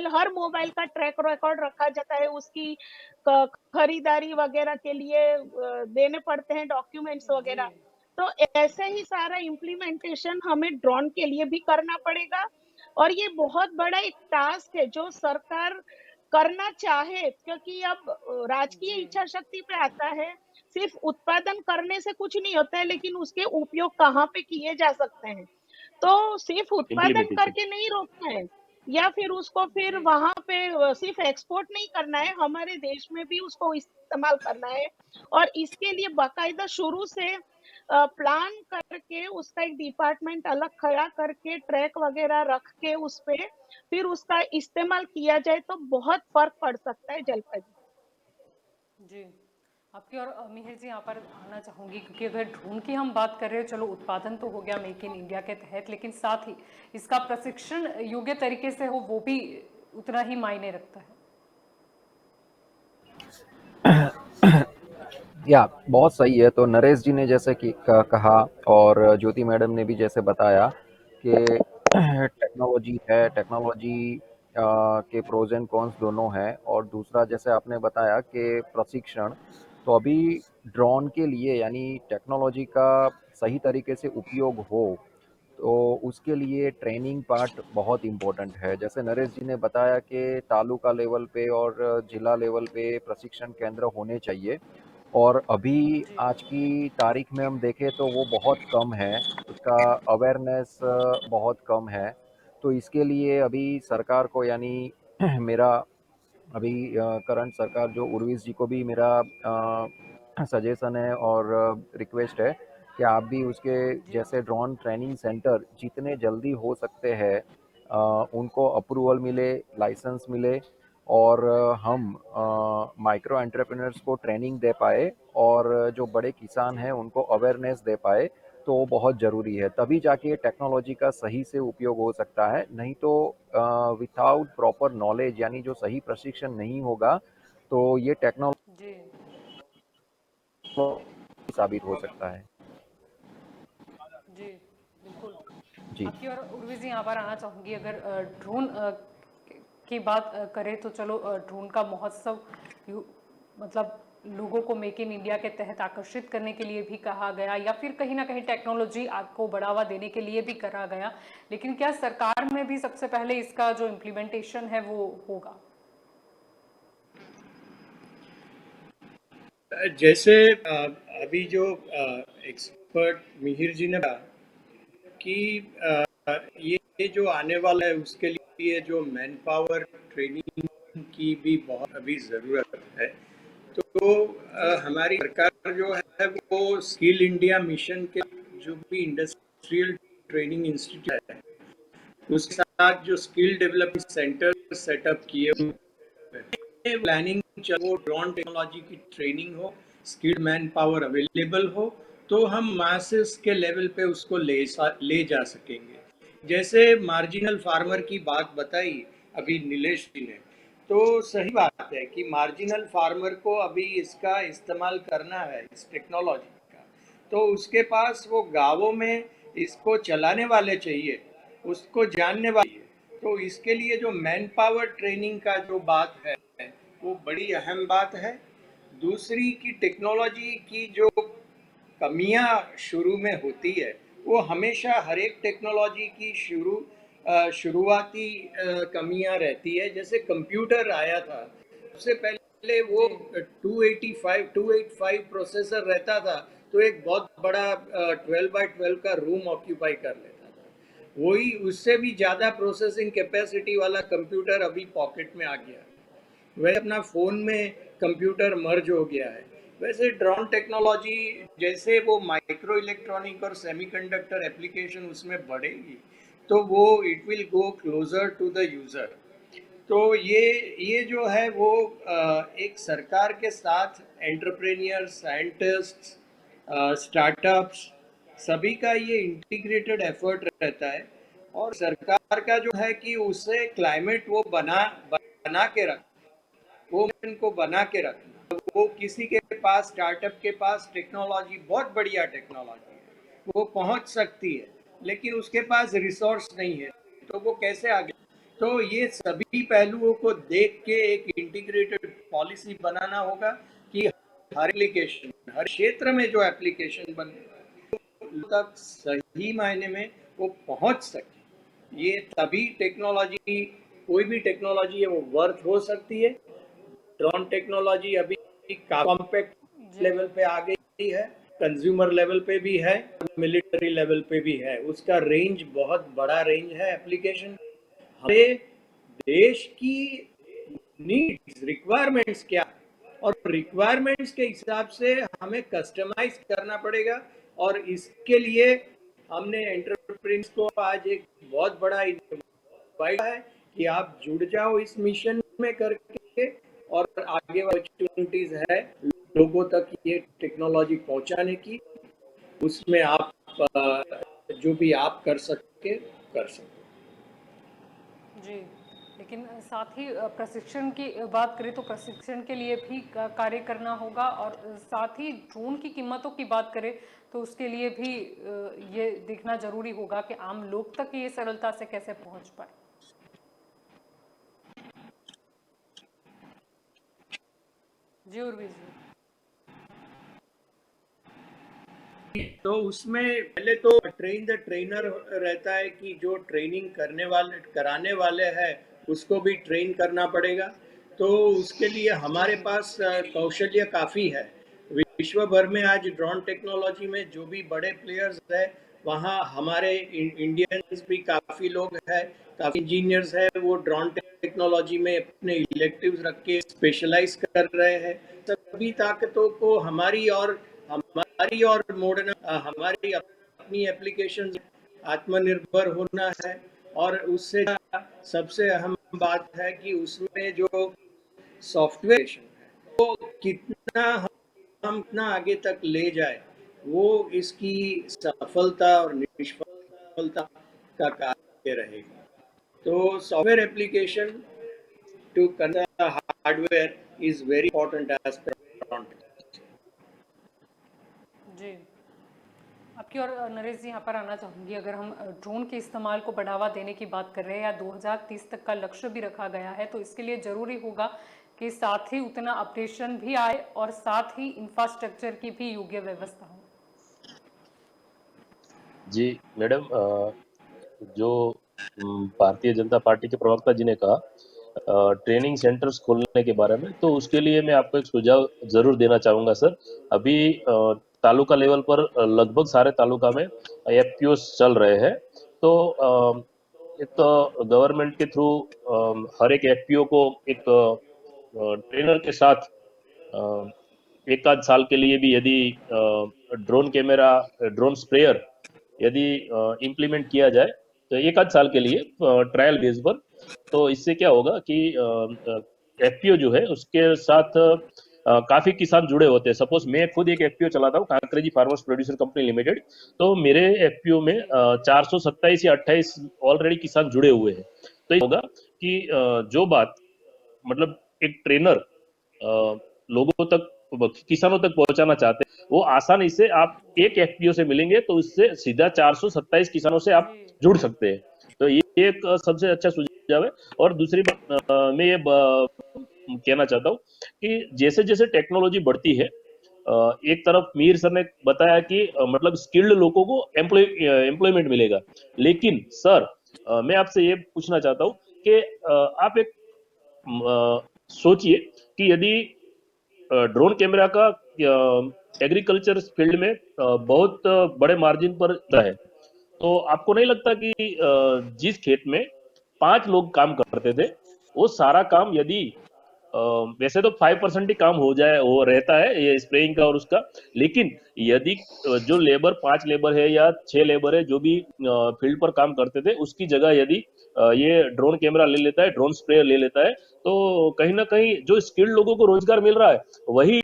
हर मोबाइल का ट्रैक रिकॉर्ड रखा जाता है, उसकी क खरीदारी वगैरह के लिए देने पड़ते हैं डॉक्यूमेंट्स जी वगैरह। तो ऐसे ही सारा इम्प्लीमेंटेशन हमें ड्रोन के लिए भी करना पड़ेगा, और ये बहुत बड़ा एक टास्क है जो सरकार करना चाहे, क्योंकि अब राजकीय जी इच्छा शक्ति पे आता है। सिर्फ उत्पादन करने से कुछ नहीं होता है, लेकिन उसके उपयोग कहाँ पे किए जा सकते हैं। तो सिर्फ उत्पादन इम्प्लीमेंटेशन। करके नहीं रोकना है, या फिर उसको फिर जी वहां पे सिर्फ एक्सपोर्ट नहीं करना है, हमारे देश में भी उसको इस्तेमाल करना है। और इसके लिए बाकायदा शुरू से प्लान करके उसका एक डिपार्टमेंट अलग खड़ा करके ट्रैक वगैरह रख के उस पे फिर उसका इस्तेमाल किया जाए, तो बहुत फर्क पड़ सकता है जलपरी। जी आपकी और मिहिर जी यहाँ पर आना चाहूँगी, क्योंकि अगर ड्रोन की हम बात कर रहे हो, चलो उत्पादन तो हो गया मेक इन इंडिया के तहत, लेकिन साथ ही इसका प्रशिक्षण योग्य तरीके से हो वो भी उतना ही मायने रखता है। या बहुत सही है। तो नरेश जी ने जैसे कि कहा और ज्योति मैडम ने भी जैसे बताया कि टेक्नोलॉजी है, टेक्नोलॉजी के प्रोज एंड कॉन्स दोनों हैं। और दूसरा जैसे आपने बताया कि प्रशिक्षण, तो अभी ड्रोन के लिए यानी टेक्नोलॉजी का सही तरीके से उपयोग हो, तो उसके लिए ट्रेनिंग पार्ट बहुत इम्पोर्टेंट है। जैसे नरेश जी ने बताया कि तालुका लेवल पे और जिला लेवल पे प्रशिक्षण केंद्र होने चाहिए, और अभी जी आज की तारीख में हम देखें तो वो बहुत कम है, उसका अवेयरनेस बहुत कम है। तो इसके लिए अभी सरकार को यानी मेरा अभी करंट सरकार जो उर्विस जी को भी मेरा सजेशन है और रिक्वेस्ट है कि आप भी उसके जी जैसे ड्रोन ट्रेनिंग सेंटर जितने जल्दी हो सकते हैं उनको अप्रूवल मिले, लाइसेंस मिले, और हम माइक्रो एंटरप्रेन्योर्स को ट्रेनिंग दे पाए, और जो बड़े किसान जी हैं उनको अवेयरनेस दे पाए, तो वो बहुत ज़रूरी है। तभी जाके टेक्नोलॉजी का सही से उपयोग हो सकता है। नहीं तो विथआउट प्रॉपर नॉलेज यानी जो सही प्रशिक्षण नहीं होगा, तो ये टेक्नोलॉजी जी साबित हो सकता है। जी जी आपकी और उर्वी जी यहाँ पर आना चाहूँगी। अगर ड्रोन की बात करें तो चलो ड्रोन का महोत्सव मतलब लोगों को मेक इन इंडिया के तहत आकर्षित करने के लिए भी कहा गया, या फिर कहीं ना कहीं टेक्नोलॉजी आपको बढ़ावा देने के लिए भी करा गया, लेकिन क्या सरकार में भी सबसे पहले इसका जो इम्प्लीमेंटेशन है वो होगा? जैसे अभी जो एक्सपर्ट मिहिर जी ने कहा कि ये जो आने वाला है उसके लिए जो मैन पावर ट्रेनिंग की भी बहुत अभी ज़रूरत है। तो हमारी सरकार जो है वो स्किल इंडिया मिशन के जो भी इंडस्ट्रियल ट्रेनिंग इंस्टीट्यूट है उसके साथ जो स्किल डेवलपमेंट सेंटर सेटअप किए प्लानिंग वो ड्रोन टेक्नोलॉजी की ट्रेनिंग हो, स्किल्ड मैन पावर अवेलेबल हो, तो हम मासेस के लेवल पे उसको ले जा सकेंगे। जैसे मार्जिनल फार्मर की बात बताई अभी नीलेश जी ने, तो सही बात है कि मार्जिनल फार्मर को अभी इसका इस्तेमाल करना है इस टेक्नोलॉजी का, तो उसके पास वो गांवों में इसको चलाने वाले चाहिए, उसको जानने वाले। तो इसके लिए जो मैन पावर ट्रेनिंग का जो बात है वो बड़ी अहम बात है। दूसरी की टेक्नोलॉजी की जो कमियां शुरू में होती है वो हमेशा हर एक टेक्नोलॉजी की शुरुआती कमियां रहती है। जैसे कंप्यूटर आया था सबसे पहले वो 285 प्रोसेसर रहता था, तो एक बहुत बड़ा 12x12 का रूम ऑक्यूपाई कर लेता था। वही उससे भी ज़्यादा प्रोसेसिंग कैपेसिटी वाला कंप्यूटर अभी पॉकेट में आ गया। वह अपना फ़ोन में कंप्यूटर मर्ज हो गया है। वैसे ड्रोन टेक्नोलॉजी जैसे वो माइक्रो इलेक्ट्रॉनिक और सेमीकंडक्टर एप्लीकेशन उसमें बढ़ेगी तो वो it will go closer to the user. तो ये जो है वो एक सरकार के साथ एंटरप्रेन्योर, साइंटिस्ट, स्टार्टअप्स सभी का ये इंटीग्रेटेड एफर्ट रहता है। और सरकार का जो है कि उसे क्लाइमेट वो बना के रख वो मिशन को बना के रखना। वो किसी के पास स्टार्टअप के पास टेक्नोलॉजी बहुत बढ़िया टेक्नोलॉजी है, वो पहुंच सकती है, लेकिन उसके पास रिसोर्स नहीं है, तो वो कैसे आगे। तो ये सभी पहलुओं को देख के एक इंटीग्रेटेड पॉलिसी बनाना होगा कि हर एप्लीकेशन, हर क्षेत्र में जो एप्लीकेशन बने तक सही मायने में वो पहुंच सके। ये तभी टेक्नोलॉजी, कोई भी टेक्नोलॉजी है वो वर्थ हो सकती है। ड्रोन टेक्नोलॉजी अभी कॉम्पैक्ट लेवल पे आ गई है, कंज्यूमर लेवल पे भी है, मिलिट्री लेवल पे भी है। उसका रेंज बहुत बड़ा रेंज है एप्लीकेशन। हमारे देश की नीड्स, रिक्वायरमेंट्स क्या और रिक्वायरमेंट्स के हिसाब से हमें कस्टमाइज करना पड़ेगा। और इसके लिए हमने एंटरप्रेन्योर्स को आज एक बहुत बड़ा इनवाइट है कि आप जुड़ जाओ इस मिशन में करके, और आगे अपॉर्चुनिटीज है लोगों तक ये टेक्नोलॉजी पहुंचाने की। उसमें आप जो भी आप कर सके कर सकते। जी, लेकिन साथ ही प्रशिक्षण की बात करें तो प्रशिक्षण के लिए भी कार्य करना होगा, और साथ ही ड्रोन की कीमतों की बात करें तो उसके लिए भी ये देखना जरूरी होगा कि आम लोग तक ये सरलता से कैसे पहुंच पाए। जी उर्वी जी। तो उसमें पहले तो ट्रेन द ट्रेनर रहता है कि जो ट्रेनिंग कराने वाले हैं उसको भी ट्रेन करना पड़ेगा। तो उसके लिए हमारे पास कौशल्य काफ़ी है। विश्व भर में आज ड्रोन टेक्नोलॉजी में जो भी बड़े प्लेयर्स हैं वहाँ हमारे इंडियंस भी काफ़ी लोग हैं, काफ़ी इंजीनियर्स हैं, वो ड्रोन टेक्नोलॉजी में अपने इलेक्टिव्स रख के स्पेशलाइज कर रहे हैं। सभी ताकतों को हमारी और मॉडर्न हमारी अपनी एप्लीकेशन आत्मनिर्भर होना है। और उससे सबसे अहम बात है कि उसमें जो सॉफ्टवेयर है वो कितना हम कितना आगे तक ले जाए, वो इसकी सफलता और निष्फलता का कार्य रहेगा। तो software application to connect hardware is very important as पर। जी, आपकी और नरेश जी यहाँ पर आना चाहूँगी। अगर हम ड्रोन के इस्तेमाल को बढ़ावा देने की बात कर रहे हैं या 2030 तक का लक्ष्य भी रखा गया है, तो इसके लिए ज़रूरी होगा कि साथ ही उतना अपडेशन भी आए और साथ ही इंफ्रास्ट्रक्चर की भी योग्य व्यवस्था हो। जी मैडम, जो भारतीय जनता पार्टी के प्रवक्ता जी ने कहा ट्रेनिंग सेंटर्स खोलने के बारे में, तो उसके लिए मैं आपको एक सुझाव जरूर देना चाहूँगा सर। अभी तालुका लेवल पर लगभग सारे तालुका में एफपीओ चल रहे हैं। तो एक तो गवर्नमेंट के थ्रू हर एक एफपीओ को एक ट्रेनर के साथ एक आध साल के लिए भी यदि ड्रोन कैमरा, ड्रोन स्प्रेयर यदि इम्प्लीमेंट किया जाए तो एक आध साल के लिए ट्रायल बेस पर, तो इससे क्या होगा कि एफपीओ जो है उसके साथ काफी किसान जुड़े होते हैं। सपोज मैं खुद एक एफपीओ चलाता हूँ, कांकरेजी फार्मर्स प्रोड्यूसर कंपनी लिमिटेड। तो मेरे एफपीओ में 427 या 28 ऑलरेडी किसान जुड़े हुए हैं। तो ये होगा कि जो बात मतलब एक ट्रेनर लोगों तक, किसानों तक पहुंचाना चाहते हैं, वो आसानी से आप एक एफपीओ से मिलेंगे तो उससे सीधा 427 किसानों से आप जी जुड़ सकते हैं। तो ये एक सबसे अच्छा सुझाव है। और दूसरी बात मैं ये कहना चाहता हूँ कि जैसे जैसे टेक्नोलॉजी बढ़ती है, एक तरफ मीर सर ने बताया कि मतलब स्किल्ड लोगों को एम्प्लॉयमेंट मिलेगा। लेकिन सर मैं आपसे ये पूछना चाहता हूँ कि आप एक सोचिए कि यदि ड्रोन कैमरा का एग्रीकल्चर फील्ड में बहुत बड़े मार्जिन पर है, तो आपको नहीं लगता कि जिस खेत में 5 लोग काम करते थे, वो सारा काम यदि वैसे तो 5% ही काम हो जाए, वो रहता है ये स्प्रेइंग का और उसका, लेकिन यदि जो लेबर 5 लेबर है या 6 लेबर है जो भी फील्ड पर काम करते थे, उसकी जगह यदि ये ड्रोन कैमरा ले लेता है, ड्रोन स्प्रेयर ले लेता है, तो कहीं ना कहीं जो स्किल्ड लोगों को रोजगार मिल रहा है वही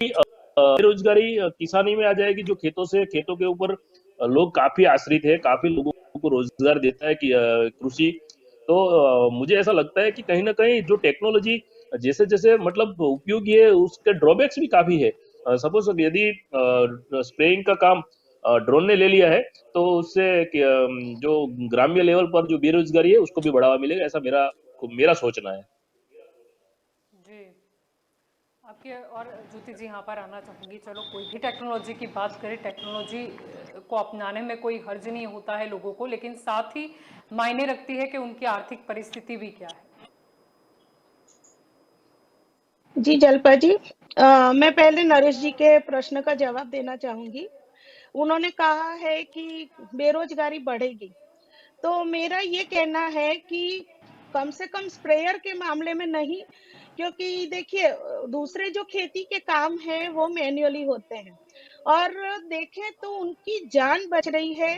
बेरोजगारी किसानी में आ जाएगी। जो खेतों के ऊपर लोग काफी आश्रित है, काफी लोगों को रोजगार देता है कि कृषि। तो मुझे ऐसा लगता है कि कहीं ना कहीं जो टेक्नोलॉजी जैसे जैसे मतलब उपयोगी है, उसके ड्रॉबैक्स भी काफी है। सपोज यदि स्प्रेइंग का काम ड्रोन ने ले लिया है, तो उससे जो ग्राम्य लेवल पर जो बेरोजगारी है उसको भी बढ़ावा मिलेगा, ऐसा मेरा मेरा सोचना है। जी, आपके और ज्योति जी यहाँ पर आना चाहूँगी। चलो कोई भी टेक्नोलॉजी की बात करें, टेक्नोलॉजी को अपनाने में कोई हर्ज नहीं होता है लोगों को, लेकिन साथ ही मायने रखती है कि उनकी आर्थिक परिस्थिति भी क्या है। जी जल्पा जी, मैं पहले नरेश जी के प्रश्न का जवाब देना चाहूंगी। उन्होंने कहा है कि बेरोजगारी बढ़ेगी, तो मेरा ये कहना है कि कम से कम स्प्रेयर के मामले में नहीं, क्योंकि देखिए दूसरे जो खेती के काम है वो मैन्युअली होते हैं और देखें तो उनकी जान बच रही है।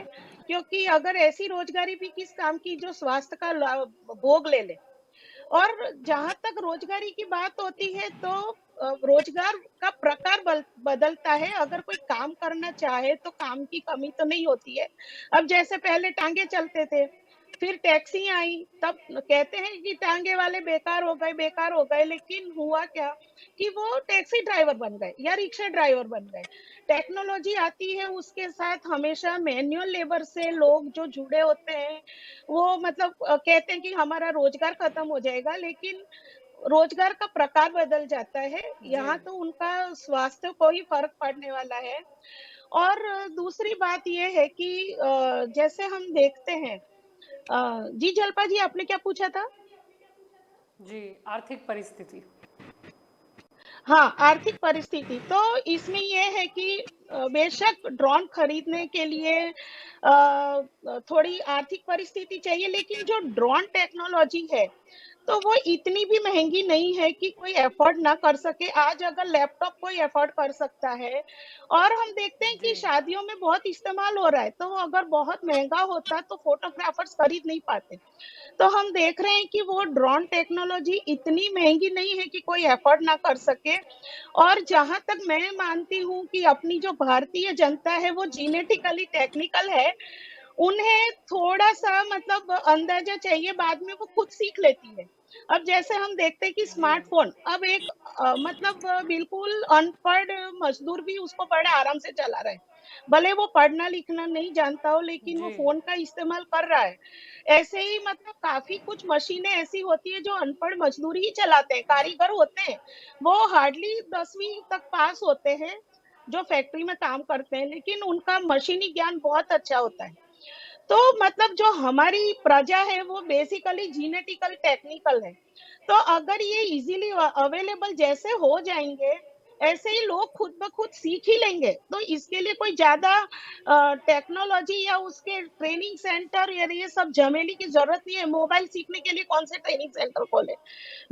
क्योंकि अगर ऐसी रोजगारी भी किस काम की जो स्वास्थ्य का भोग ले ले। और जहां तक रोजगारी की बात होती है तो रोजगार का प्रकार बदलता है। अगर कोई काम करना चाहे तो काम की कमी तो नहीं होती है। अब जैसे पहले टांगे चलते थे, फिर टैक्सी आई, तब कहते हैं कि टांगे वाले बेकार हो गए, लेकिन हुआ क्या कि वो टैक्सी ड्राइवर बन गए या रिक्शा ड्राइवर बन गए। टेक्नोलॉजी आती है, उसके साथ हमेशा मैन्युअल लेबर से लोग जो जुड़े होते हैं वो मतलब कहते हैं कि हमारा रोजगार खत्म हो जाएगा, लेकिन रोजगार का प्रकार बदल जाता है। जी यहाँ तो उनका स्वास्थ्य को ही फर्क पड़ने वाला है। और दूसरी बात ये है कि जैसे हम देखते हैं, जी जल्पा जी आपने क्या पूछा था? जी, आर्थिक परिस्थिति। हाँ, आर्थिक परिस्थिति तो इसमें ये है कि बेशक ड्रोन खरीदने के लिए थोड़ी आर्थिक परिस्थिति चाहिए, लेकिन जो ड्रोन टेक्नोलॉजी है तो वो इतनी भी महंगी नहीं है कि कोई अफोर्ड ना कर सके। आज अगर लैपटॉप कोई अफोर्ड कर सकता है, और हम देखते हैं जी कि शादियों में बहुत इस्तेमाल हो रहा है, तो अगर बहुत महंगा होता तो फोटोग्राफर्स खरीद नहीं पाते। तो हम देख रहे हैं कि वो ड्रोन टेक्नोलॉजी इतनी महंगी नहीं है कि कोई अफोर्ड ना कर सके। और जहां तक मैं मानती हूँ कि अपनी जो भारतीय जनता है वो जेनेटिकली टेक्निकल है, उन्हें थोड़ा-सा मतलब अंदाज़ा चाहिए, बाद में वो खुद सीख लेती है। अब जैसे हम देखते हैं कि जी स्मार्टफ़ोन अब एक मतलब बिल्कुल अनपढ़ मज़दूर भी उसको बड़े आराम से चला रहा है। भले वो पढ़ना लिखना नहीं जानता हो, लेकिन वो जी फोन का इस्तेमाल कर रहा है। ऐसे ही मतलब काफी कुछ मशीनें ऐसी होती है जो अनपढ़ मजदूर ही चलाते हैं, कारीगर होते हैं, वो हार्डली 10वीं तक पास होते हैं, जो फैक्ट्री में काम करते हैं, लेकिन उनका मशीनी ज्ञान बहुत अच्छा होता है। तो मतलब जो हमारी प्रजा है वो बेसिकली जीनेटिकल टेक्निकल है। तो अगर ये इजीली अवेलेबल जैसे हो जाएंगे, ऐसे ही लोग खुद ब खुद सीख ही लेंगे। तो इसके लिए कोई ज्यादा टेक्नोलॉजी या उसके ट्रेनिंग सेंटर या ये सब झमेली की जरूरत नहीं है। मोबाइल सीखने के लिए कौन से ट्रेनिंग सेंटर खोले,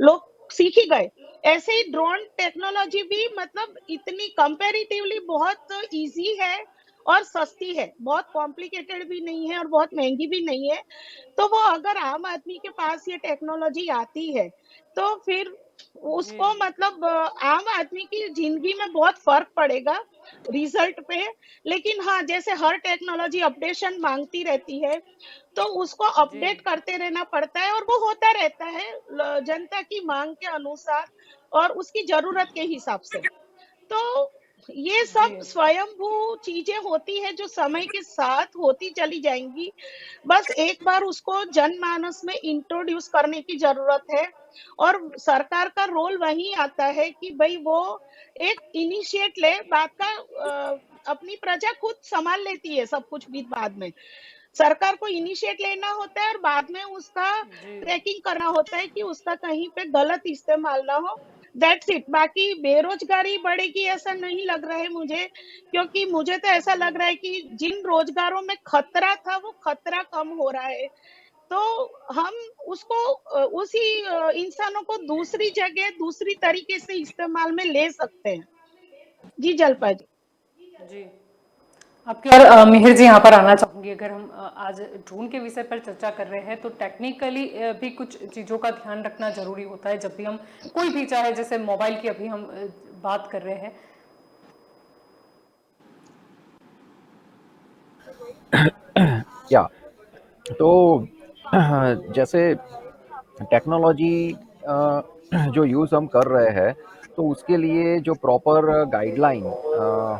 लोग सीख ही गए। ऐसे ही ड्रोन टेक्नोलॉजी भी मतलब इतनी कंपैरेटिवली बहुत इजी है और सस्ती है, बहुत कॉम्प्लिकेटेड भी नहीं है और बहुत महंगी भी नहीं है। तो वो अगर आम आदमी के पास ये टेक्नोलॉजी आती है, तो फिर जी उसको मतलब आम आदमी की जिंदगी में बहुत फर्क पड़ेगा रिजल्ट पे। लेकिन हाँ, जैसे हर टेक्नोलॉजी अपडेशन मांगती रहती है, तो उसको जी अपडेट करते रहना पड़ता है, और वो होता रहता है जनता की मांग के अनुसार और उसकी जरूरत के हिसाब से। तो ये जी सब स्वयंभू चीजें होती है जो समय के साथ होती चली जाएंगी। बस एक बार उसको जनमानस में इंट्रोड्यूस करने की जरूरत है। और सरकार का रोल वही आता है कि भाई वो एक इनिशिएट ले, बात का अपनी प्रजा खुद संभाल लेती है सब कुछ भी बाद में। सरकार को इनिशिएट लेना होता है और बाद में उसका जी ट्रैकिंग करना होता है कि उसका कहीं पे गलत इस्तेमाल ना हो। That's it. बाकी बेरोजगारी बढ़ेगी ऐसा नहीं लग रहा है मुझे, क्योंकि मुझे तो ऐसा जी लग रहा है कि जिन रोजगारों में खतरा था वो खतरा कम हो रहा है। तो हम उसको उसी इंसानों को दूसरी जगह दूसरी तरीके से इस्तेमाल में ले सकते हैं। जी जलपा जी। जी आपकी और मिहिर जी यहाँ पर आना चाहूंगी। अगर हम आज ड्रोन के विषय पर चर्चा कर रहे हैं तो टेक्निकली भी कुछ चीज़ों का ध्यान रखना जरूरी होता है जब भी हम कोई भी, चाहे जैसे मोबाइल की अभी हम बात कर रहे हैं। या तो जैसे टेक्नोलॉजी जो यूज़ हम कर रहे हैं तो उसके लिए जो प्रॉपर गाइडलाइन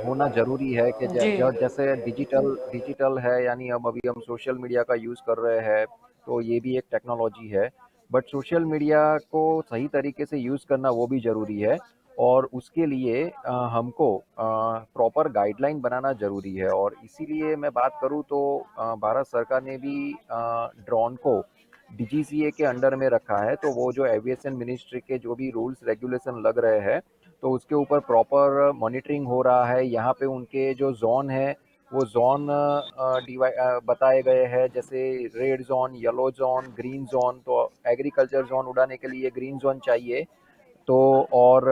होना ज़रूरी है कि जी जैसे डिजिटल डिजिटल है, यानी अब अभी हम सोशल मीडिया का यूज़ कर रहे हैं तो ये भी एक टेक्नोलॉजी है। बट सोशल मीडिया को सही तरीके से यूज़ करना वो भी ज़रूरी है, और उसके लिए हमको प्रॉपर गाइडलाइन बनाना ज़रूरी है। और इसीलिए मैं बात करूँ तो भारत सरकार ने भी ड्रोन को डीजीसीए के अंडर में रखा है। तो वो जो एविएशन मिनिस्ट्री के जो भी रूल्स रेगुलेशन लग रहे हैं तो उसके ऊपर प्रॉपर मॉनिटरिंग हो रहा है। यहाँ पे उनके जो जोन है वो जोन बताए गए हैं, जैसे red zone, yellow zone, green zone. तो एग्रीकल्चर जोन उड़ाने के लिए ग्रीन जोन चाहिए। तो और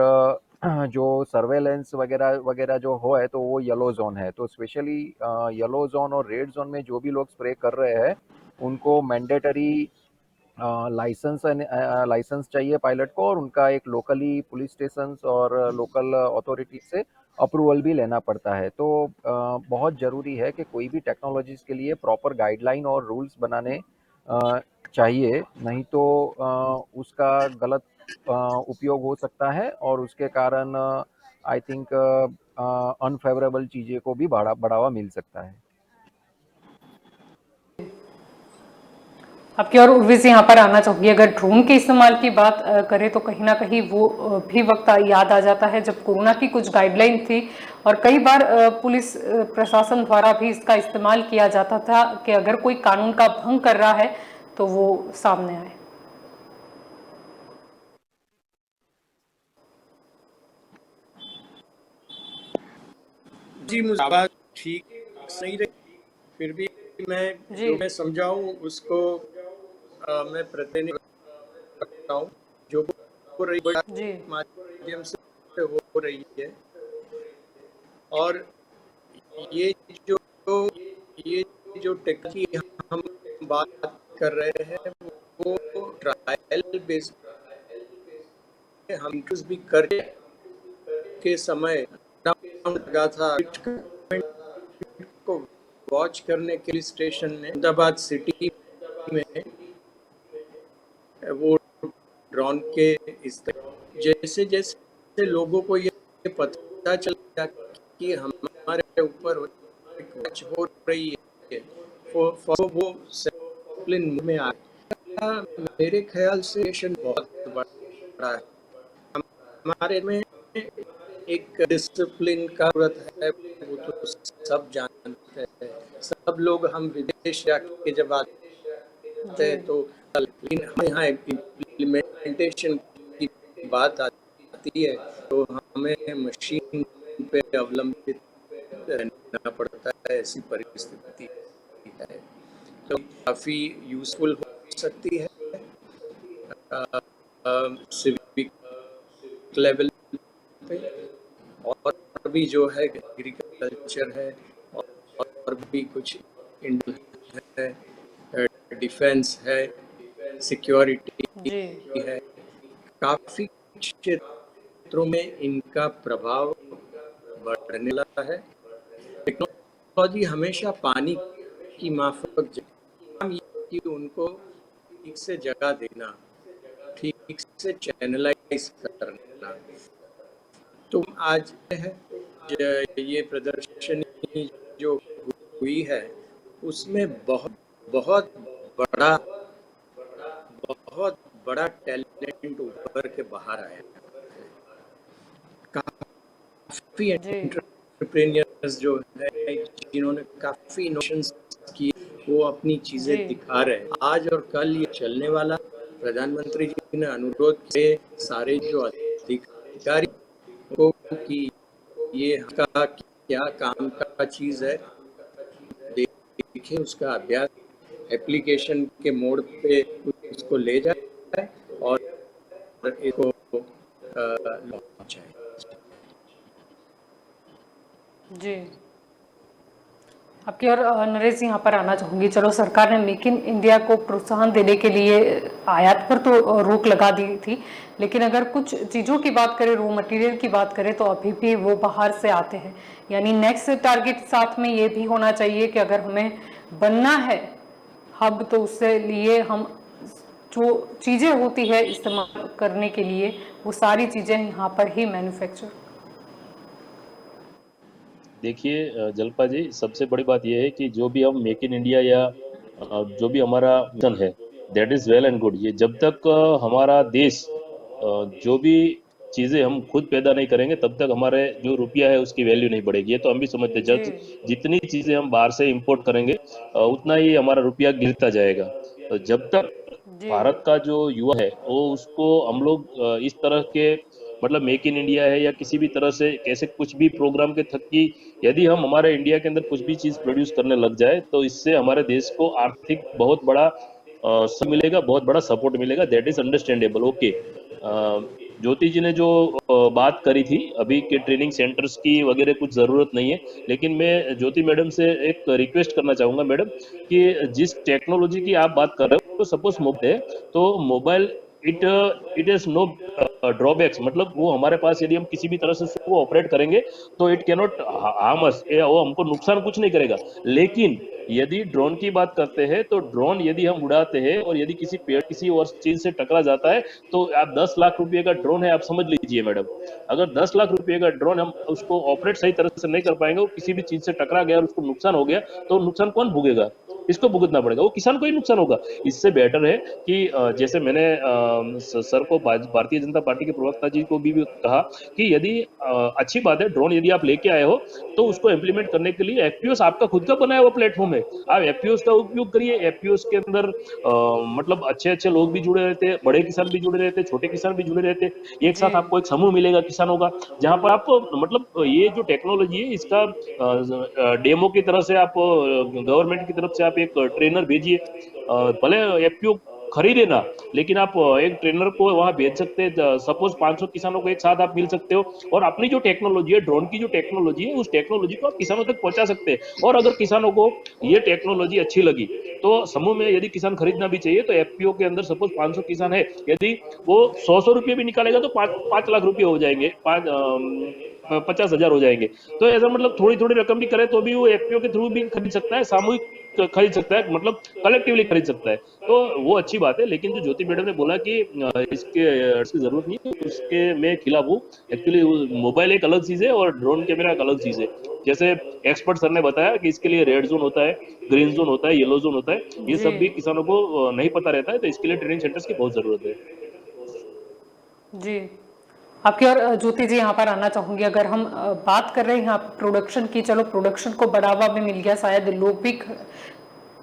जो सर्वेलेंस वगैरह वगैरह जो हो है तो वो येलो जोन है। तो स्पेशली येलो जोन और रेड जोन में जो भी लोग स्प्रे कर रहे हैं उनको मैंडेटरी लाइसेंस चाहिए पायलट को, और उनका एक लोकली पुलिस स्टेशन और लोकल अथॉरिटी से अप्रूवल भी लेना पड़ता है। तो बहुत ज़रूरी है कि कोई भी टेक्नोलॉजीज़ के लिए प्रॉपर गाइडलाइन और रूल्स बनाने चाहिए, नहीं तो उसका गलत उपयोग हो सकता है और उसके कारण आई थिंक अनफेवरेबल चीज़ें को भी बढ़ावा मिल सकता है। आपकी और उर्वी से यहाँ पर आना चाहूंगी। अगर ड्रोन के इस्तेमाल की बात करें तो कहीं ना कहीं वो भी वक्त याद आ जाता है जब कोरोना की कुछ गाइडलाइन थी और कई बार पुलिस प्रशासन द्वारा भी इसका इस्तेमाल किया जाता था कि अगर कोई कानून का भंग कर रहा है तो वो सामने आए। जी मुझे आवाज़ ठीक नहीं रही, फिर भी मैं जी जो मैं समझाऊँ उसको मैं प्रतिनिधित्व करता हूँ। जो हो रही बड़ा जी माध्यम से हो रही है, और ये जो ये जो टेक्नोलॉजी हम बात कर रहे हैं वो ट्रायल बेस हम यूज भी करके के समय लगा था को वॉच करने के लिए स्टेशन ने अहमदाबाद सिटी में वो ड्रोन के जैसे जैसे लोगों को ये पता चला कि हमारे ऊपर वॉच हो रही है वो डिसिप्लिन में आ मेरे ख्याल से नेशन बहुत बड़ा है। हमारे में एक डिसिप्लिन का जरूरत है, वो तो सब जानते हैं। सब लोग हम विदेश जाके जब आते हैं तो लेकिन हमें यहाँ इम्प्लीमेंटेशन की बात आती है तो हमें मशीन पे अवलंबित रहना पड़ता है। ऐसी परिस्थिति है तो काफ़ी यूजफुल हो सकती है सिविक लेवल पे, और भी जो है एग्रीकल्चर है और भी कुछ इंडस्ट्री है, डिफेंस है, सिक्योरिटी जी है। काफ़ी क्षेत्रों में इनका प्रभाव बढ़ने लगा है। टेक्नोलॉजी हमेशा पानी की माफक कि उनको ठीक से जगह देना, ठीक से चैनलाइज करना। तो आज है ये प्रदर्शनी जो हुई है उसमें बहुत बड़ा बहुत बड़ा टैलेंट उभर के बाहर आया है। काफी जी एंटरप्रेन्योर्स जो है जिन्होंने काफी इनोवेशंस किए, वो अपनी चीजें जी दिखा रहे हैं। आज और कल ये चलने वाला। प्रधानमंत्री जी ने अनुरोध किए सारे जो अधिकारी को कि ये का क्या काम का चीज है, देखें उसका अभ्यास एप्लीकेशन के मोड पे उसको ले जाए और इसको लॉन्च है। जी आपकी और नरेश जी यहाँ पर आना चाहूंगी। चलो सरकार ने मेक इन इंडिया को प्रोत्साहन देने के लिए आयात पर तो रोक लगा दी थी, लेकिन अगर कुछ चीज़ों की बात करें, रॉ मटेरियल की बात करें, तो अभी भी वो बाहर से आते हैं। यानी नेक्स्ट टारगेट साथ में ये भी होना चाहिए कि अगर हमें बनना है हब, तो उससे लिए हम जो चीज़ें होती है इस्तेमाल करने के लिए, वो सारी चीज़ें यहाँ पर ही मैन्युफैक्चर। देखिए जल्पा जी, सबसे बड़ी बात यह है कि जो भी हम मेक इन इंडिया या जो भी हमारा मिशन है, that is well and good. ये जब तक हमारा देश जो भी चीजें हम खुद पैदा नहीं करेंगे तब तक हमारे जो रुपया है उसकी वैल्यू नहीं बढ़ेगी। ये तो हम भी समझते हैं। जी जितनी चीजें हम बाहर से इंपोर्ट करेंगे उतना ही हमारा रुपया गिरता जाएगा। तो जब तक जी भारत का जो युवा है वो उसको हम लोग इस तरह के मतलब मेक इन इंडिया है या किसी भी तरह से कैसे कुछ भी प्रोग्राम के थक की यदि हम हमारे इंडिया के अंदर कुछ भी चीज प्रोड्यूस करने लग जाए तो इससे हमारे देश को आर्थिक बहुत बड़ा सब मिलेगा, बहुत बड़ा सपोर्ट मिलेगा। That is understandable. ओके, ज्योति जी ने जो बात करी थी अभी के ट्रेनिंग सेंटर्स की वगैरह कुछ ज़रूरत नहीं है, लेकिन मैं ज्योति मैडम से एक रिक्वेस्ट करना चाहूँगा मैडम कि जिस टेक्नोलॉजी की आप बात कर रहे हो, तो सपोज मोबाइल है तो mobile it it is no drawbacks. मतलब वो हमारे पास यदि हम किसी भी तरह से उसको ऑपरेट करेंगे तो इट कैनॉट हार्म अस, वो हमको नुकसान कुछ नहीं करेगा। लेकिन यदि ड्रोन की बात करते हैं तो ड्रोन यदि हम उड़ाते हैं और यदि किसी पेड़ किसी और चीज से टकरा जाता है तो आप 10 लाख रुपए का ड्रोन है, आप समझ लीजिए मैडम, अगर 10 लाख रुपए का ड्रोन हम उसको ऑपरेट सही तरह से नहीं कर पाएंगे, वो किसी भी चीज से टकरा गया और उसको नुकसान हो गया, तो नुकसान कौन भोगेगा? इसको भुगतना पड़ेगा, वो किसान को ही नुकसान होगा। इससे बेटर है कि जैसे मैंने सर को भारतीय जनता पार्टी के प्रवक्ता जी को भी कहा कि यदि अच्छी बात है ड्रोन यदि आप लेके आए हो तो उसको इम्प्लीमेंट करने के लिए एफपीओस आपका खुद का बनाया हुआ प्लेटफॉर्म है, आप एफपीओस का उपयोग करिए। एफपीओस के अंदर मतलब अच्छे अच्छे लोग भी जुड़े रहते हैं, बड़े किसान भी जुड़े रहते हैं, छोटे किसान भी जुड़े रहते हैं। एक जी साथ आपको एक समूह मिलेगा किसानों का, जहां पर आप मतलब ये जो टेक्नोलॉजी है इसका डेमो की तरह से आप गवर्नमेंट की तरफ से आप एक ट्रेनर भेजिए, भले एफपीओ खरीदे ना, लेकिन आप एक ट्रेनर को वहां भेज सकते हैं। सपोज 500 किसानों को एक साथ आप मिल सकते हो और अपनी जो टेक्नोलॉजी है, ड्रोन की जो टेक्नोलॉजी है, उस टेक्नोलॉजी को आप किसानों तक पहुंचा सकते हैं। और अगर किसानों को ये टेक्नोलॉजी अच्छी लगी तो समूह में यदि किसान खरीदना भी चाहिए तो एफपीओ के अंदर सपोज 500 किसान है, यदि वो 100 रुपये भी निकालेगा तो 5 लाख रुपये हो जाएंगे, 50,000 हो जाएंगे। तो ऐसा मतलब थोड़ी थोड़ी रकम भी करे तो भी वो एफपीओ के थ्रू भी खरीद सकता है, सामूहिक खरीद सकता है, मतलब कलेक्टिवली खरीद सकता है। तो वो अच्छी बात है, लेकिन जो ज्योति मैडम ने बोला कि इसकी जरूरत नहीं है, उसके मैं खिलाफ हूँ। एक्चुअली मोबाइल एक अलग चीज है और ड्रोन कैमरा एक अलग चीज है। जैसे एक्सपर्ट सर ने बताया कि इसके लिए रेड जोन होता है, ग्रीन जोन होता है, येलो जोन होता है, ये जी सब भी किसानों को नहीं पता रहता है, तो इसके लिए ट्रेनिंग सेंटर्स की बहुत जरूरत है। जी, आपकी और ज्योति जी यहाँ पर आना चाहूंगी। अगर हम बात कर रहे हैं यहाँ प्रोडक्शन की, चलो प्रोडक्शन को बढ़ावा भी मिल गया, शायद लोग भी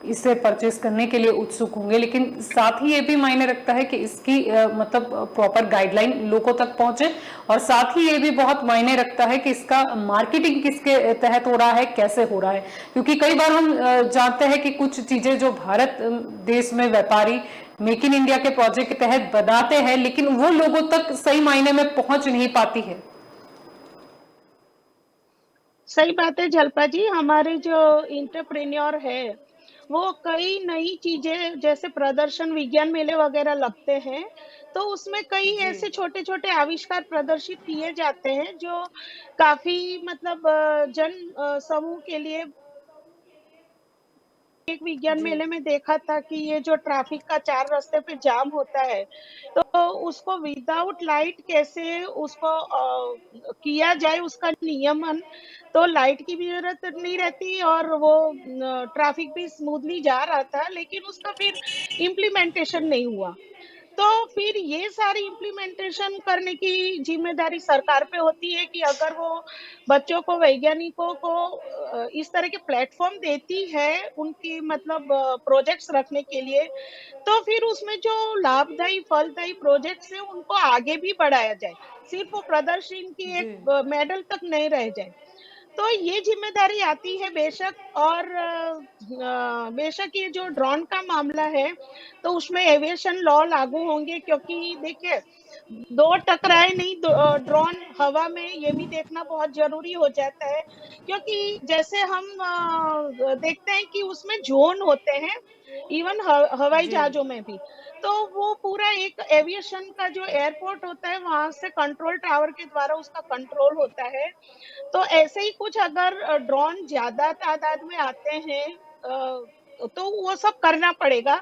इसे परचेस करने के लिए उत्सुक होंगे, लेकिन साथ ही ये भी मायने रखता है कि इसकी मतलब प्रॉपर गाइडलाइन लोगों तक पहुंचे, और साथ ही ये भी बहुत मायने रखता है कि इसका मार्केटिंग किसके तहत हो रहा है, कैसे हो रहा है। क्योंकि कई बार हम जानते हैं कि कुछ चीजें जो भारत देश में व्यापारी मेक इन इंडिया के प्रोजेक्ट के तहत बनाते हैं, लेकिन वो लोगों तक सही मायने में पहुंच नहीं पाती है। सही बात है जल्पा जी। हमारे जो इंटरप्रेन्योर है वो कई नई चीजें, जैसे प्रदर्शन विज्ञान मेले वगैरह लगते हैं, तो उसमें कई जी ऐसे छोटे छोटे आविष्कार प्रदर्शित किए जाते हैं जो काफी मतलब जन समूह के लिए। एक विज्ञान जी मेले में देखा था कि ये जो ट्रैफिक का 4 रास्ते पे जाम होता है, तो उसको विदाउट लाइट कैसे उसको किया जाए, उसका नियमन। तो लाइट की भी जरूरत नहीं रहती और वो ट्रैफिक भी स्मूथली जा रहा था, लेकिन उसका फिर इम्प्लीमेंटेशन नहीं हुआ। तो फिर ये सारी इम्प्लीमेंटेशन करने की जिम्मेदारी सरकार पे होती है कि अगर वो बच्चों को, वैज्ञानिकों को इस तरह के प्लेटफॉर्म देती है उनकी मतलब प्रोजेक्ट्स रखने के लिए, तो फिर उसमें जो लाभदायी फलदायी प्रोजेक्ट्स हैं उनको आगे भी बढ़ाया जाए, सिर्फ वो प्रदर्शन की जी एक मेडल तक नहीं रह जाए। तो ये जिम्मेदारी आती है बेशक। और बेशक ये जो ड्रोन का मामला है, तो उसमें एविएशन लॉ लागू होंगे, क्योंकि देखिए दो टकराए नहीं, ड्रोन हवा में, ये भी देखना बहुत जरूरी हो जाता है। क्योंकि जैसे हम देखते हैं कि उसमें जोन होते हैं, इवन हवाई जी जहाजों में भी। तो वो पूरा एक एविएशन का जो एयरपोर्ट होता है, वहां से कंट्रोल टावर के द्वारा उसका कंट्रोल होता है। तो ऐसे ही कुछ अगर ड्रोन ज्यादा तादाद में आते हैं, तो वो सब करना पड़ेगा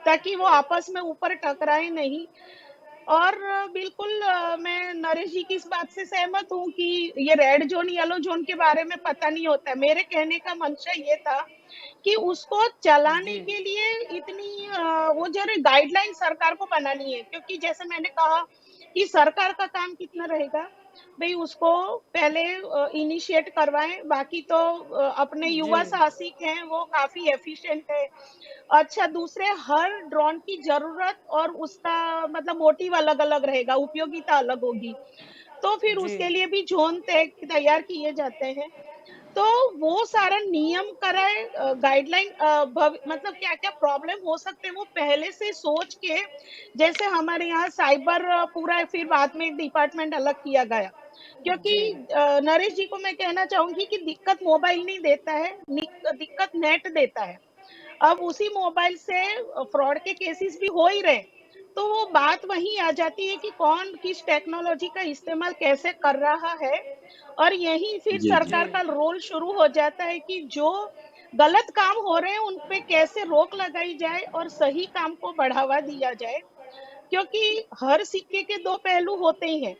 ताकि वो आपस में ऊपर टकराए नहीं। और बिल्कुल मैं नरेश जी की इस बात से सहमत हूँ कि ये रेड जोन येलो जोन के बारे में पता नहीं होता है। मेरे कहने का मंशा ये था कि उसको चलाने जी के लिए इतनी वो जरूर गाइडलाइन सरकार को बनानी है, क्योंकि जैसे मैंने कहा कि सरकार का काम कितना रहेगा, भाई उसको पहले इनिशिएट करवाएं। बाकी तो अपने जी युवा साहसिक हैं, वो काफी एफिशिएंट है। अच्छा, दूसरे हर ड्रोन की जरूरत और उसका मतलब मोटिव अलग अलग रहेगा, उपयोगिता अलग होगी। तो फिर जी उसके लिए भी जोन तैयार किए जाते हैं। तो वो सारा नियम कराए, गाइडलाइन, मतलब क्या क्या प्रॉब्लम हो सकते हैं वो पहले से सोच के। जैसे हमारे यहाँ साइबर पूरा फिर बाद में एक डिपार्टमेंट अलग किया गया, क्योंकि जी नरेश जी को मैं कहना चाहूंगी कि दिक्कत मोबाइल नहीं देता है, दिक्कत नेट देता है। अब उसी मोबाइल से फ्रॉड के केसेस भी हो ही रहे। तो वो बात वहीं आ जाती है कि कौन किस टेक्नोलॉजी का इस्तेमाल कैसे कर रहा है। और यही फिर जी जी जी सरकार का रोल शुरू हो जाता है कि जो गलत काम हो रहे हैं उन पे कैसे रोक लगाई जाए और सही काम को बढ़ावा दिया जाए। क्योंकि हर सिक्के के दो पहलू होते ही हैं।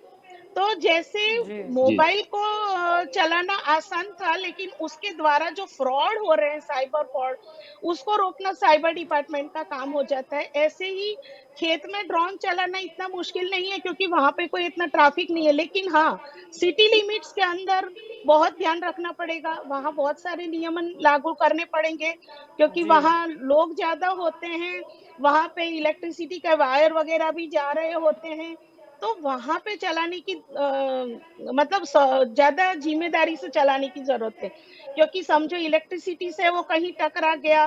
तो जैसे जी जी मोबाइल को चलाना आसान था, लेकिन उसके द्वारा जो फ्रॉड हो रहे हैं, साइबर फ्रॉड, उसको रोकना साइबर डिपार्टमेंट का काम हो जाता है। ऐसे ही खेत में ड्रोन चलाना इतना मुश्किल नहीं है, क्योंकि वहां पे कोई इतना ट्रैफिक नहीं है। लेकिन हाँ, सिटी लिमिट्स के अंदर बहुत ध्यान रखना पड़ेगा, वहां बहुत सारे नियमन लागू करने पड़ेंगे, क्योंकि जी वहां लोग ज्यादा होते हैं, वहां पे इलेक्ट्रिसिटी के वायर वगैरह भी जा रहे होते हैं। तो वहां पे चलाने की मतलब ज्यादा जिम्मेदारी से चलाने की जरूरत है। क्योंकि समझो इलेक्ट्रिसिटी से वो कहीं टकरा गया,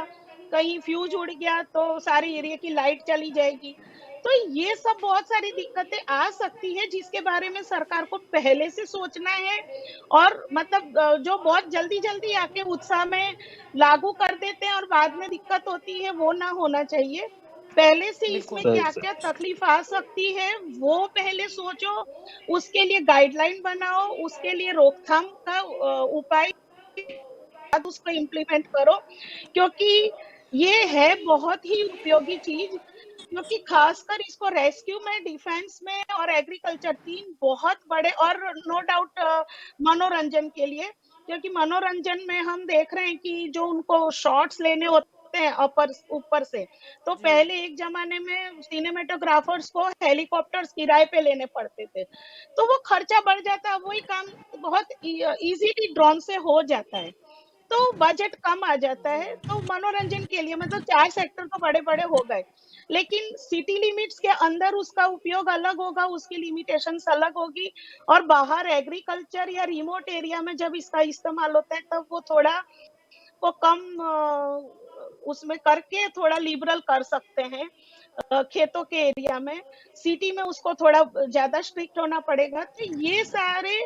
कहीं फ्यूज उड़ गया, तो सारी एरिया की लाइट चली जाएगी। तो ये सब बहुत सारी दिक्कतें आ सकती है, जिसके बारे में सरकार को पहले से सोचना है। और मतलब जो बहुत जल्दी जल्दी आके उत्साह में लागू कर देते हैं और बाद में दिक्कत होती है, वो ना होना चाहिए। पहले से इसमें बिल्कुल सही क्या सही क्या तकलीफ आ सकती है वो पहले सोचो, उसके लिए गाइडलाइन बनाओ, उसके लिए रोकथाम का उपाय बाद उसको इम्प्लीमेंट करो, क्योंकि ये है बहुत ही उपयोगी चीज, क्योंकि खासकर इसको रेस्क्यू में, डिफेंस में और एग्रीकल्चर, 3 बहुत बड़े, और नो डाउट मनोरंजन के लिए, क्योंकि मनोरंजन में हम देख रहे हैं कि जो उनको शॉट्स लेने होते हैं अपर ऊपर से, तो जी पहले एक जमाने में सिनेमेटोग्राफर्स को हेलीकॉप्टर्स किराए पे लेने पड़ते थे, तो वो खर्चा बढ़ जाता है, वही काम बहुत इजीली ड्रोन से हो जाता है, तो बजट कम आ जाता है। तो मनोरंजन के लिए मतलब 4 सेक्टर तो बड़े-बड़े हो गए, लेकिन सिटी लिमिट्स के अंदर उसका उपयोग अलग होगा, उसकी लिमिटेशंस अलग होगी, और बाहर एग्रीकल्चर या रिमोट एरिया में जब इसका इस्तेमाल होता है, तब वो थोड़ा वो कम उसमें करके थोड़ा लिबरल कर सकते हैं खेतों के एरिया में। सिटी में उसको थोड़ा ज़्यादा स्ट्रिक्ट होना पड़ेगा। तो ये सारे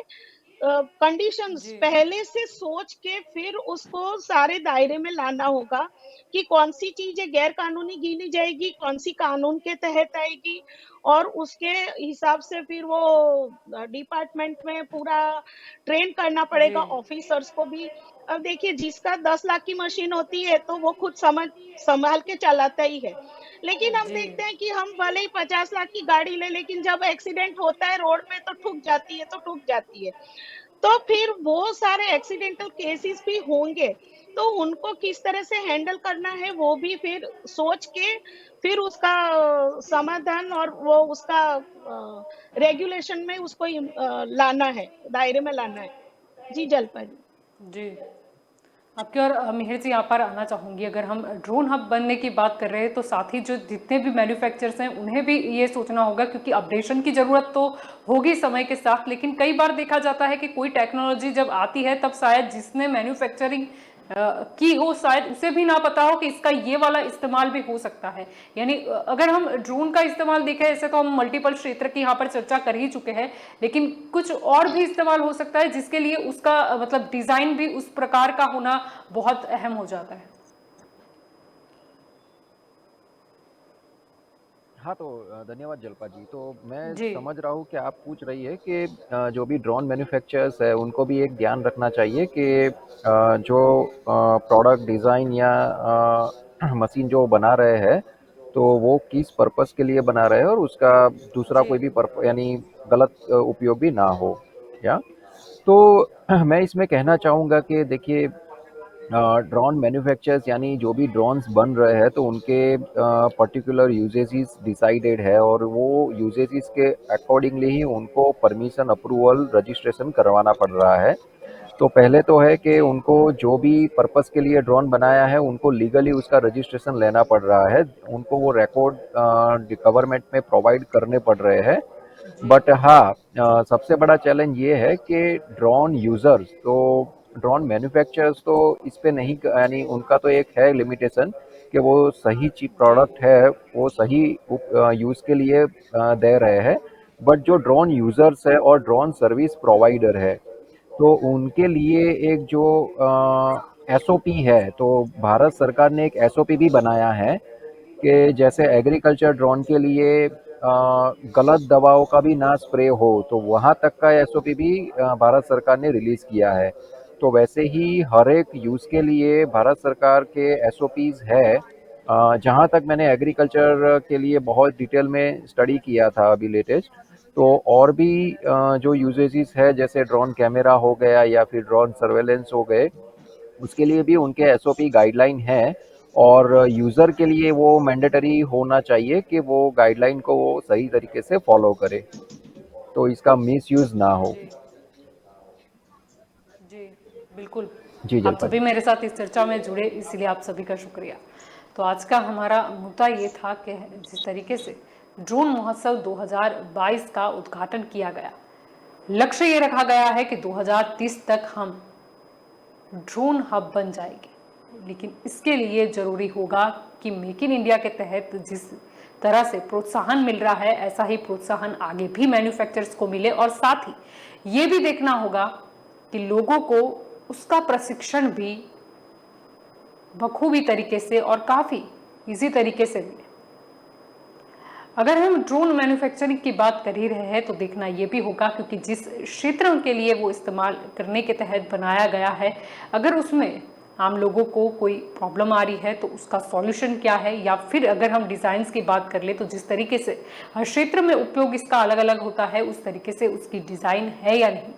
कंडीशंस जी पहले से सोच के फिर उसको सारे दायरे में लाना होगा कि कौन सी चीजें गैर कानूनी गिनी जाएगी, कौन सी कानून के तहत आएगी, और उसके हिसाब से फिर वो डिपार्टमेंट में पूरा ट्रेन करना जी पड़ेगा ऑफिसर्स को भी। अब देखिए, जिसका 10 लाख की मशीन होती है तो वो खुद समझ संभाल के चलाता ही है, लेकिन हम जी देखते हैं कि हम भले ही 50 लाख की गाड़ी ले, लेकिन जब एक्सीडेंट होता है रोड में तो ठुक जाती है, तो ठुक जाती है। तो फिर वो सारे एक्सीडेंटल केसेस भी होंगे, तो उनको किस तरह से हैंडल करना है वो भी फिर सोच के फिर उसका समाधान और वो उसका रेगुलेशन में उसको लाना है, दायरे में लाना है। जी जलपा जी। जी आपकी और मिहिर जी यहाँ पर आना चाहूंगी। अगर हम ड्रोन हब बनने की बात कर रहे हैं तो साथ ही जो जितने भी मैन्युफैक्चरर्स हैं उन्हें भी ये सोचना होगा, क्योंकि अपडेशन की जरूरत तो होगी समय के साथ, लेकिन कई बार देखा जाता है कि कोई टेक्नोलॉजी जब आती है तब शायद जिसने मैन्युफैक्चरिंग की हो शायद उसे भी ना पता हो कि इसका ये वाला इस्तेमाल भी हो सकता है। यानी अगर हम ड्रोन का इस्तेमाल देखें, ऐसे तो हम मल्टीपल क्षेत्र की यहाँ पर चर्चा कर ही चुके हैं, लेकिन कुछ और भी इस्तेमाल हो सकता है जिसके लिए उसका मतलब डिजाइन भी उस प्रकार का होना बहुत अहम हो जाता है। हाँ, तो धन्यवाद जल्पा जी। तो मैं जी समझ रहा हूँ कि आप पूछ रही है कि जो भी ड्रोन मैन्युफैक्चरर्स है उनको भी एक ध्यान रखना चाहिए कि जो प्रोडक्ट डिज़ाइन या मशीन जो बना रहे हैं तो वो किस पर्पस के लिए बना रहे हैं और उसका दूसरा जी कोई भी यानी गलत उपयोग भी ना हो। या तो मैं इसमें कहना चाहूँगा कि देखिए, ड्रोन मैन्युफैक्चरर्स यानी जो भी ड्रोन्स बन रहे हैं तो उनके पर्टिकुलर यूजेसिस डिसाइडेड है और वो यूजेसिस के अकॉर्डिंगली ही उनको परमिशन अप्रूवल रजिस्ट्रेशन करवाना पड़ रहा है। तो पहले तो है कि जी उनको जो भी पर्पस के लिए ड्रोन बनाया है उनको लीगली उसका रजिस्ट्रेशन लेना पड़ रहा है, उनको वो रिकॉर्ड गवर्नमेंट में प्रोवाइड करने पड़ रहे हैं। जी बट हाँ, सबसे बड़ा चैलेंज ये है कि ड्रोन यूजर्स तो ड्रोन मैन्युफैक्चरर्स तो इस पे नहीं, यानी उनका तो एक है लिमिटेशन कि वो सही चीप जी प्रोडक्ट है वो सही यूज़ के लिए दे रहे हैं। बट जो ड्रोन यूजर्स है और ड्रोन सर्विस प्रोवाइडर है तो उनके लिए एक जो एसओपी है, तो भारत सरकार ने एक एसओपी भी बनाया है कि जैसे एग्रीकल्चर ड्रोन के लिए गलत दवाओं का भी ना स्प्रे हो, तो वहाँ तक का एसओपी भी भारत सरकार ने रिलीज़ किया है। तो वैसे ही हर एक यूज़ के लिए भारत सरकार के एसओपीज़ है। जहाँ तक मैंने एग्रीकल्चर के लिए बहुत डिटेल में स्टडी किया था अभी लेटेस्ट, तो और भी जो यूजेजेस है जैसे ड्रोन कैमरा हो गया या फिर ड्रोन सर्वेलेंस हो गए, उसके लिए भी उनके एसओपी गाइडलाइन है और यूज़र के लिए वो मैंडेटरी होना चाहिए कि वो गाइडलाइन को वो सही तरीके से फॉलो करे, तो इसका मिसयूज़ ना हो। जी जी बिल्कुल। जी आप जलपा सभी जी। मेरे साथ इस चर्चा में जुड़े, इसलिए आप सभी का शुक्रिया। तो आज का हमारा मुद्दा ये था कि जिस तरीके से ड्रोन महोत्सव 2022 का उद्घाटन किया गया, लक्ष्य ये रखा गया है कि 2030 तक हम ड्रोन हब बन जाएंगे, लेकिन इसके लिए जरूरी होगा कि मेक इन इंडिया के तहत जिस तरह से प्रोत्साहन मिल रहा है ऐसा ही प्रोत्साहन आगे भी मैन्युफैक्चरर्स को मिले, और साथ ही ये भी देखना होगा कि लोगों को उसका प्रशिक्षण भी बखूबी तरीके से और काफ़ी इजी तरीके से मिले। अगर हम ड्रोन मैन्युफैक्चरिंग की बात कर ही रहे हैं तो देखना ये भी होगा, क्योंकि जिस क्षेत्र के लिए वो इस्तेमाल करने के तहत बनाया गया है, अगर उसमें आम लोगों को कोई प्रॉब्लम आ रही है तो उसका सॉल्यूशन क्या है, या फिर अगर हम डिज़ाइंस की बात कर ले तो जिस तरीके से हर क्षेत्र में उपयोग इसका अलग अलग होता है उस तरीके से उसकी डिज़ाइन है या नहीं।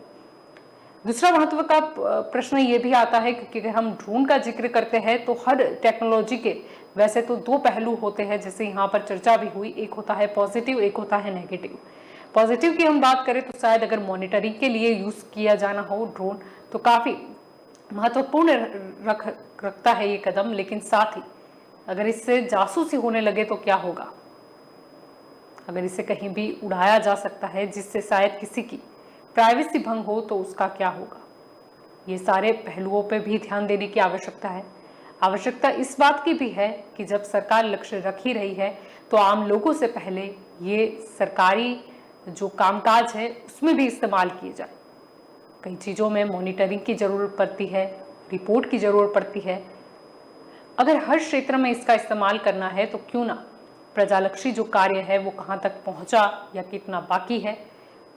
दूसरा महत्व का प्रश्न ये भी आता है क्योंकि अगर हम ड्रोन का जिक्र करते हैं तो हर टेक्नोलॉजी के वैसे तो दो पहलू होते हैं, जैसे यहाँ पर चर्चा भी हुई, एक होता है पॉजिटिव, एक होता है नेगेटिव। पॉजिटिव की हम बात करें तो शायद अगर मॉनिटरिंग के लिए यूज किया जाना हो ड्रोन तो काफी महत्वपूर्ण रखता है ये कदम, लेकिन साथ ही अगर इससे जासूसी होने लगे तो क्या होगा। अगर इसे कहीं भी उड़ाया जा सकता है जिससे शायद किसी की प्राइवेसी भंग हो तो उसका क्या होगा। ये सारे पहलुओं पर भी ध्यान देने की आवश्यकता है। आवश्यकता इस बात की भी है कि जब सरकार लक्ष्य रख ही रही है तो आम लोगों से पहले ये सरकारी जो कामकाज है उसमें भी इस्तेमाल किए जाए। कई चीज़ों में मॉनिटरिंग की ज़रूरत पड़ती है, रिपोर्ट की ज़रूरत पड़ती है। अगर हर क्षेत्र में इसका इस्तेमाल करना है तो क्यों ना प्रजालक्षी जो कार्य है वो कहाँ तक पहुँचा या कितना बाकी है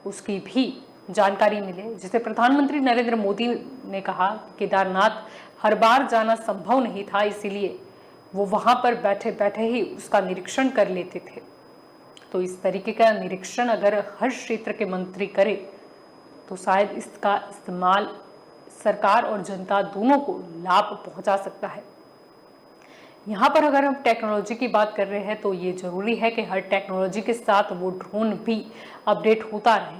उसकी भी जानकारी मिले। जिसे प्रधानमंत्री नरेंद्र मोदी ने कहा केदारनाथ हर बार जाना संभव नहीं था, इसीलिए वो वहाँ पर बैठे बैठे ही उसका निरीक्षण कर लेते थे। तो इस तरीके का निरीक्षण अगर हर क्षेत्र के मंत्री करे तो शायद इसका इस्तेमाल सरकार और जनता दोनों को लाभ पहुंचा सकता है। यहाँ पर अगर हम टेक्नोलॉजी की बात कर रहे हैं तो ये जरूरी है कि हर टेक्नोलॉजी के साथ वो ड्रोन भी अपडेट होता रहे,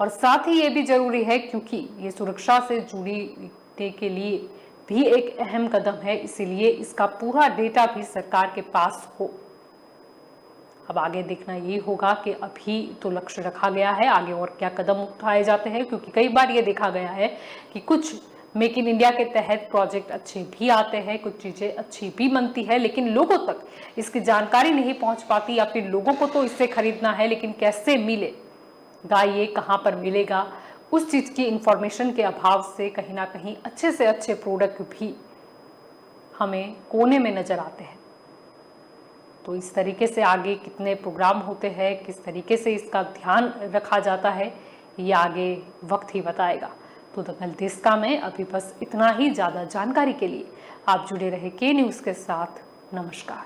और साथ ही ये भी जरूरी है क्योंकि ये सुरक्षा से जुड़ने के लिए भी एक अहम कदम है, इसीलिए इसका पूरा डेटा भी सरकार के पास हो। अब आगे देखना ये होगा कि अभी तो लक्ष्य रखा गया है, आगे और क्या कदम उठाए जाते हैं, क्योंकि कई बार ये देखा गया है कि कुछ मेक इन इंडिया के तहत प्रोजेक्ट अच्छे भी आते हैं, कुछ चीज़ें अच्छी भी बनती है, लेकिन लोगों तक इसकी जानकारी नहीं पहुंच पाती, या फिर लोगों को तो इससे खरीदना है लेकिन कैसे मिलेगा, ये कहाँ पर मिलेगा, उस चीज़ की इंफॉर्मेशन के अभाव से कहीं ना कहीं अच्छे से अच्छे प्रोडक्ट भी हमें कोने में नजर आते हैं। तो इस तरीके से आगे कितने प्रोग्राम होते हैं, किस तरीके से इसका ध्यान रखा जाता है, ये आगे वक्त ही बताएगा। तो दंगल देश का में अभी बस इतना ही। ज़्यादा जानकारी के लिए आप जुड़े रहे के न्यूज़ के साथ। नमस्कार।